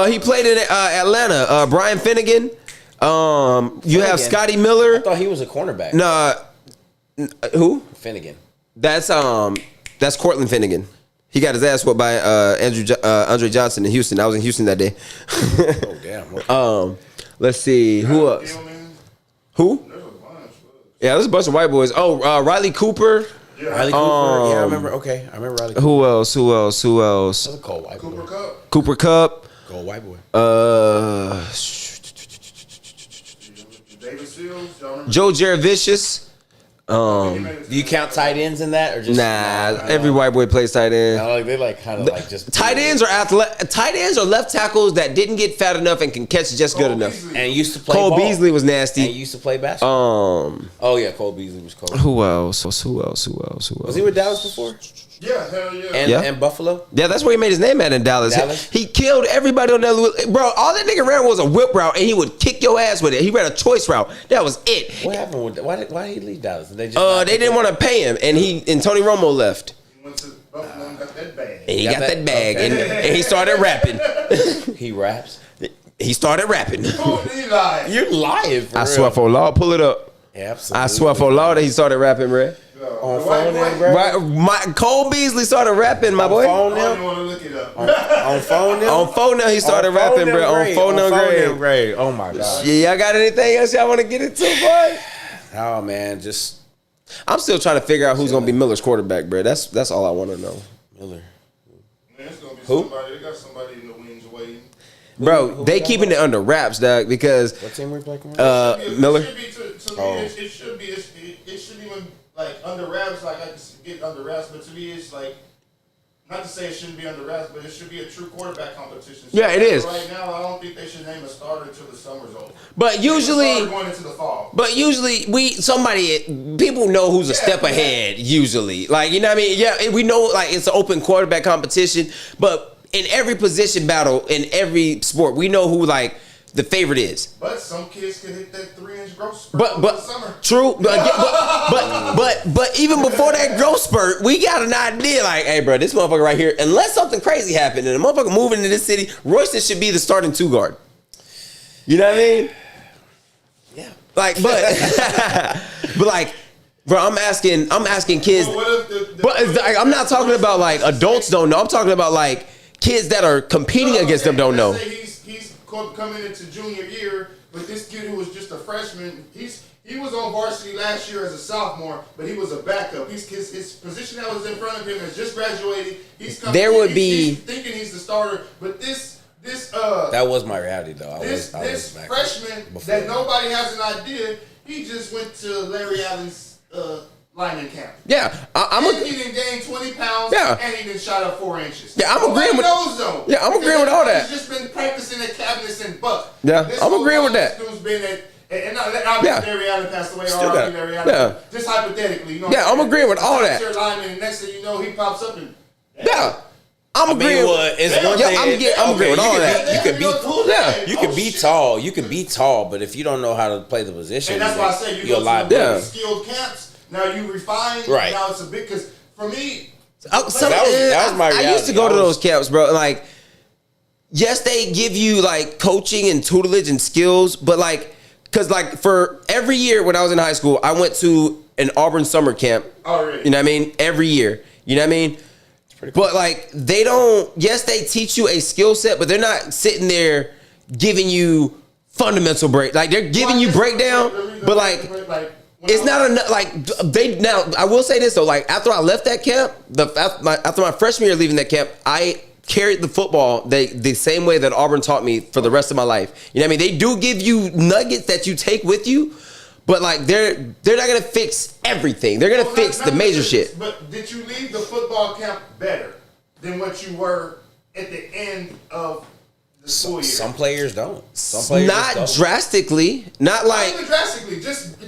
He played in Atlanta. Brian Finnegan. You have Scotty Miller. I thought he was a cornerback. Nah, who? Finnegan. That's Cortland Finnegan. He got his ass whooped by Andre Johnson in Houston. I was in Houston that day. Oh damn. Let's see who else. Who? Yeah, there's a bunch of white boys. Riley Cooper. Yeah. Riley Cooper. Yeah, I remember. Okay, I remember Riley Cooper. Who else? That's a cold white boy. Cooper Cup. Cooper Cup. Cold white boy. David Seals. Y'all remember? Joe Jaravicious. Do you count tight ends in that or just Every white boy plays tight end. They kind of just Tight ends are tight ends are left tackles that didn't get fat enough and can catch just good enough. Beasley. and used to play Cole ball. Beasley was nasty. And used to play basketball. Oh yeah, Cole Beasley was cold. Who else? Who else? Was he with Dallas before? Yeah, hell yeah. And Buffalo? Yeah, that's where he made his name at in Dallas. Dallas? He killed everybody on that. Bro, all that nigga ran was a whip route, and he would kick your ass with it. He ran a choice route. That was it. What happened with why did he leave Dallas? Did they just They didn't want to pay him, and Tony Romo left. He went to Buffalo and got that bag. And he got that bag, okay. and he started rapping. He raps? He started rapping. He lied. You're lying for I real. swear for law, pull it up. Absolutely. I swear for law that he started rapping, bro. On The phone white then, boy. bro? Cole Beasley started rapping, my boy. Phone I now? don't want to look it up. On phone now? On phone now, he started rapping, bro. On phone now, great. grade. Oh my god. Yeah, y'all got anything else y'all want to get into, boy? Oh man, just I'm still trying to figure out who's gonna be Miller's quarterback, bro. That's all I want to know, Miller. Man, it's gonna be Who? somebody. They got somebody in the wings waiting. bro. Who They got keeping one? it under wraps, dog, because What team we playing? Miller. It should be to me. It should be. It shouldn't even like under wraps. Like I can get under wraps, but to me, it's like not to say it shouldn't be under wraps, but it should be a true quarterback competition. So Yeah, it is. Right now, I don't think they should name a starter until the summer's over. But usually, Starter going into the fall. people know who's a step ahead. Usually, like you know what I mean. Yeah, we know like it's an open quarterback competition, but in every position battle in every sport, we know who like the favorite is. But some kids can hit that 3-inch growth spurt over But the summer. true, but even before that growth spurt, we got an idea like, hey, bro, this motherfucker right here. Unless something crazy happened and the motherfucker moving into this city, Royston should be the starting 2 guard. You know what I mean? Yeah. Like, but like, bro, I'm asking kids. But what if But it's like, I'm not talking about like adults don't know. I'm talking about like kids that are competing against them don't know. Let's say he's coming into junior year, but this kid who was just a freshman, he was on varsity last year as a sophomore, but he was a backup. His position that was in front of him has just graduated. He's coming. He's thinking he's the starter, but this That was my reality though. this back freshman before. that nobody has an idea, he just went to Larry Allen's lineman camp. Yeah, And he didn't gain 20 pounds, Yeah. and he didn't shot up 4 inches. Yeah, I'm Nobody agreeing with- knows, though. Yeah, I'm agreeing with all that. He's just been practicing at cabinets and Buck. Yeah, This I'm whole agreeing with time that. this dude's been at, and obviously Yeah. Larry Allen passed away. Still got R.I.P. it. Larry Allen. Yeah. Just hypothetically, you know. Yeah, I'm agreeing with all that. Your lineman, and next thing you know, he pops up and. Yeah, I'm I mean, agreeing. well, it's one Yeah, thing. I'm agreeing with all that. You could be, Yeah. you could be tall. You can be tall, but if you don't know how to play the position, And that's why I say you you're go live. to the Yeah. skilled camps. Now you refine. Right. Now it's a big because for me. That was my I used to reality. go to I those was- camps, bro. Like, yes, they give you like coaching and tutelage and skills, but like, cause like for every year when I was in high school, I went to an Auburn summer camp. Already. You know what I mean? Every year. You know what I mean? But like, they don't. Yes, they teach you a skill set, but they're not sitting there giving you fundamental break. Like they're giving you breakdown, but like it's not enough. Like they now, I will say this though. Like after I left that camp, after my freshman year leaving that camp, I carried the football the same way that Auburn taught me for the rest of my life. You know what I mean? They do give you nuggets that you take with you, but like they're not gonna fix everything. They're gonna fix the major shit. But did you leave the football camp better than what you were at the end of the school year? Some players don't. Some players Not don't. drastically. Not like Not even drastically. Just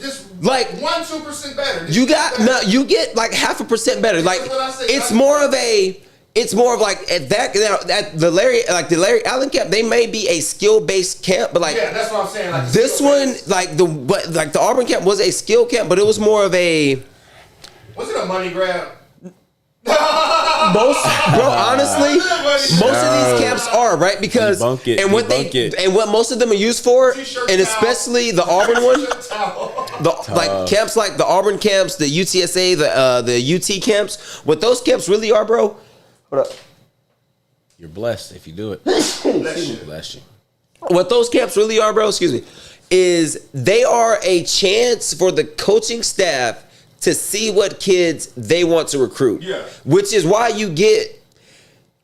like 1-2% better. you got no. You get like 0.5% better. Like That's what I say. it's more of a. It's more of like at the Larry Allen camp. They may be a skill based camp, but like yeah, that's what I'm saying. Like this one, like the Auburn camp was a skill camp, but it was more of a. Was it a money grab? Honestly, most of these camps are right because what most of them are used for, and especially the Auburn one, like camps like the Auburn camps, the UTSA, the UT camps. What those camps really are, bro. What up? You're blessed if you do it. Bless you. What those camps really are, bro, excuse me, is they are a chance for the coaching staff to see what kids they want to recruit. Yeah. Which is why you get,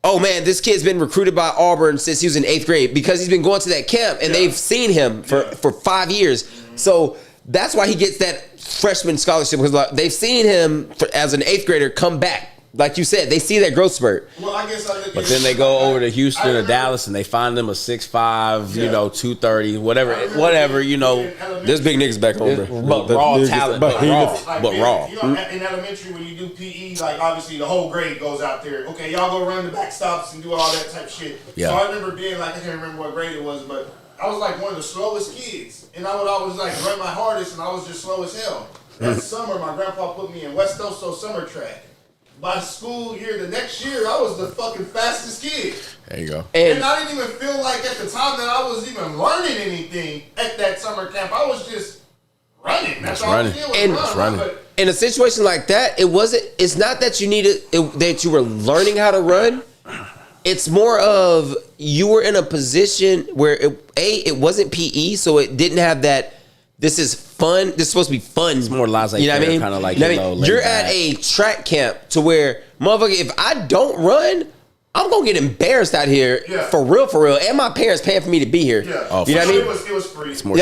oh man, this kid's been recruited by Auburn since he was in 8th grade because he's been going to that camp and they've seen him for 5 years. Mm-hmm. So that's why he gets that freshman scholarship because they've seen him as an 8th grader come back. Like you said, they see that growth spurt. Well, I guess but then they go over to Houston or Dallas and they find them a 6'5", 230, whatever, There's big niggas back home, bro. But raw talent, but raw. In elementary, when you do PE, like obviously the whole grade goes out there. Okay, y'all go run the backstops and do all that type of shit. Yeah. So I remember being like, I can't remember what grade it was, but I was like one of the slowest kids. And I would always like run my hardest and I was just slow as hell. That summer, my grandpa put me in West Oso summer track. By school year, the next year, I was the fucking fastest kid. There you go. And I didn't even feel like at the time that I was even learning anything at that summer camp. I was just running. That's all I did was run. But in a situation like that, it's not that you that you were learning how to run. It's more of you were in a position where it wasn't PE, so it didn't have that. This is fun. This is supposed to be fun. It's more laissez-faire, you know what I mean? Kind of like you're at a track camp to where, motherfucker, if I don't run, I'm gonna get embarrassed out here for real. And my parents paying for me to be here. Yeah. Oh, you know what I mean? It was free. It's more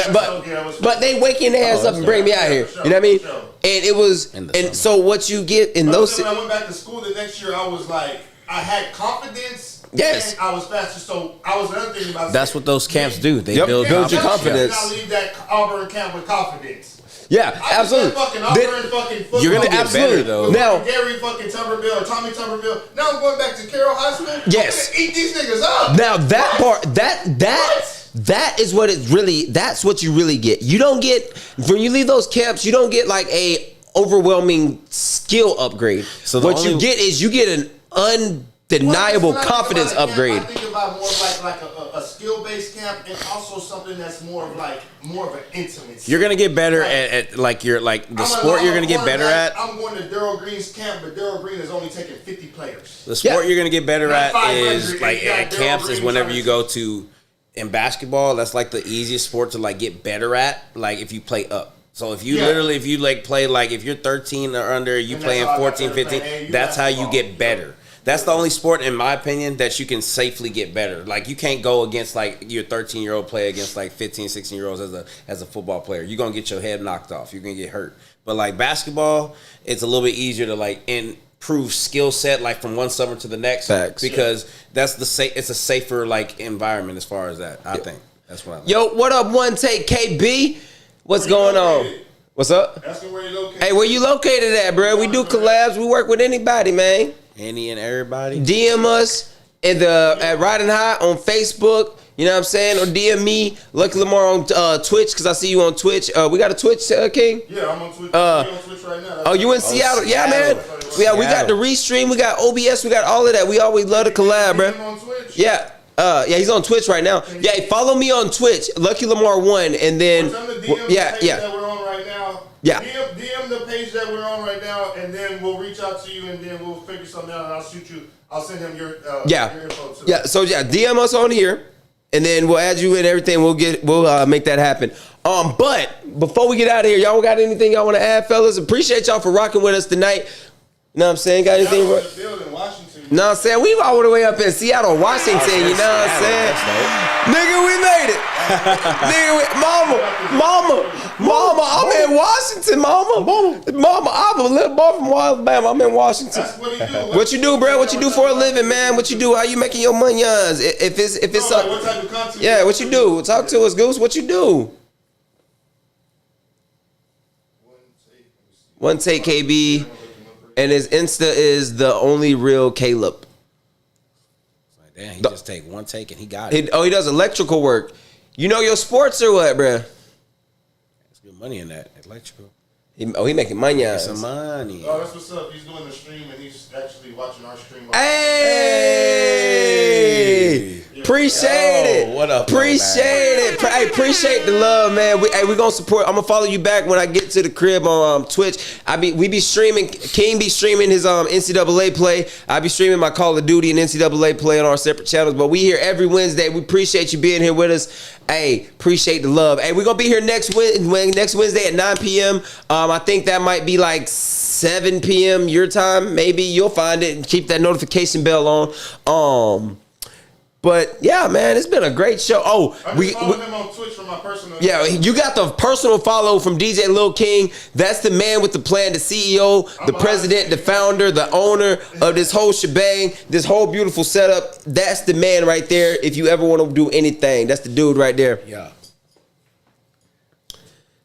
but they waking their ass up and bring me out here. You know what I mean? And it was, and so what you get in those. When I went back to school the next year, I was like, I had confidence. Yes. And I was faster, so I was another thing about that's what those camps do. They build your confidence. I leave that Auburn camp with confidence. Yeah, absolutely. Fucking Auburn fucking football. You're gonna get better though. Now, Gary fucking Tuberville or Tommy Tuberville. Now I'm going back to Carroll High School. Yes. I'm gonna eat these niggas up. Now that part, that is what it really. That's what you really get. You don't get when you leave those camps. You don't get like a overwhelming skill upgrade. So what you get is you get an undeniable confidence upgrade. I think about more like a skill-based camp and also something that's more of an intimacy. You're gonna get better at the sport you're gonna get better at. I'm going to Daryl Green's camp, but Daryl Green is only taking 50 players. The sport you're gonna get better at is like at camps is whenever you go to in basketball. That's like the easiest sport to like get better at. Like if you play up. So if you play like if you're 13 or under, you playing 14, 15. That's how you get better. That's the only sport, in my opinion, that you can safely get better. Like, you can't go against, like, your 13-year-old play against, like, 15, 16-year-olds as a football player. You're going to get your head knocked off. You're going to get hurt. But, like, basketball, it's a little bit easier to, like, improve skill set, like, from one summer to the next. Facts. Because it's a safer, like, environment as far as that, I think. That's what I think. Yo, what up, One Take KB? What's going on? What's up? Asking where you located. Hey, where you located at, bro? We do collabs. We work with anybody, man. Any and everybody. DM us at Ridin High on Facebook. You know what I'm saying? Or DM me, Lucky Lamar on Twitch, because I see you on Twitch. We got a Twitch, King? Yeah, I'm on Twitch. I'm on Twitch right now. You in Seattle? Yeah, man. Yeah, we got the Restream. We got OBS. We got all of that. We always love to collab, bro. On Twitch? Yeah. He's on Twitch right now. Yeah, follow me on Twitch, Lucky Lamar 1, and then that we're on right now. Yeah. DM the page that we're on right now, and then we'll reach out to you, and then we'll figure something out, and I'll send him your info too. Yeah, so DM us on here. and then we'll add you in everything. We'll make that happen. But before we get out of here, y'all got anything y'all want to add, fellas? Appreciate y'all for rocking with us tonight. You know what I'm saying? Got anything? Y'all in the building, Washington. You know what I'm saying? We all the way up in Seattle, Washington. You know what I'm saying? Nigga, we made it. Nigga, mama, I'm in Washington, mama. I'm a little boy from Alabama. I'm in Washington. That's what he do. What you do, bro? What you do for a living, man? What you do? How you making your money? If it's Like, what type of content? yeah, what you do? Talk to us, Goose. What you do? One take, KB, and his Insta is the only real Caleb. Damn, he just take one take and he got it. He does electrical work. You know your sports or what, bruh? There's good money in that electrical. He making money out. Some money. Oh, that's what's up. He's doing the stream and he's actually watching our stream. Hey! Appreciate it. What up? Appreciate it. Hey, appreciate the love, man. We gonna support. I'm gonna follow you back when I get to the crib on Twitch. We be streaming. King be streaming his NCAA play. I be streaming my Call of Duty and NCAA play on our separate channels. But we here every Wednesday. We appreciate you being here with us. Hey, appreciate the love. Hey, we're gonna be here next Wednesday at 9 p.m. I think that might be like 7 p.m. your time. Maybe you'll find it and keep that notification bell on. But yeah, man, it's been a great show. Oh, I'm following him on Twitch from my personal. Yeah, you got the personal follow from DJ Lil King. That's the man with the plan, the CEO, the president, the founder, the owner of this whole shebang, this whole beautiful setup. That's the man right there. If you ever want to do anything, that's the dude right there. Yeah.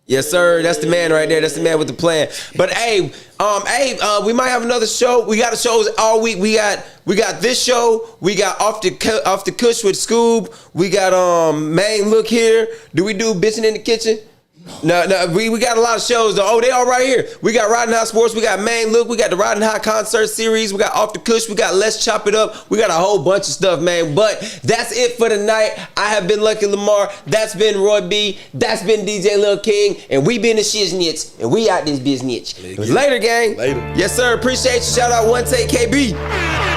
Yes, sir. That's the man right there. That's the man with the plan. But hey, we might have another show. We got shows all week. We got this show. We got off the Kush with Scoob. We got Main Look Here. Do we do Bitchin' in the Kitchen? No. We got a lot of shows though. Oh, they all right here. We got Ridin High Sports. We got Main Look. We got the Ridin High concert series. We got Off the Kush. We got Let's Chop It Up. We got a whole bunch of stuff, man. But that's it for tonight. I have been Lucky Lamar. That's been Roy B. That's been DJ Lil King. And we been the Shiznits. And we out this business. Later, gang. Later. Yes, sir. Appreciate you. Shout out One Take KB.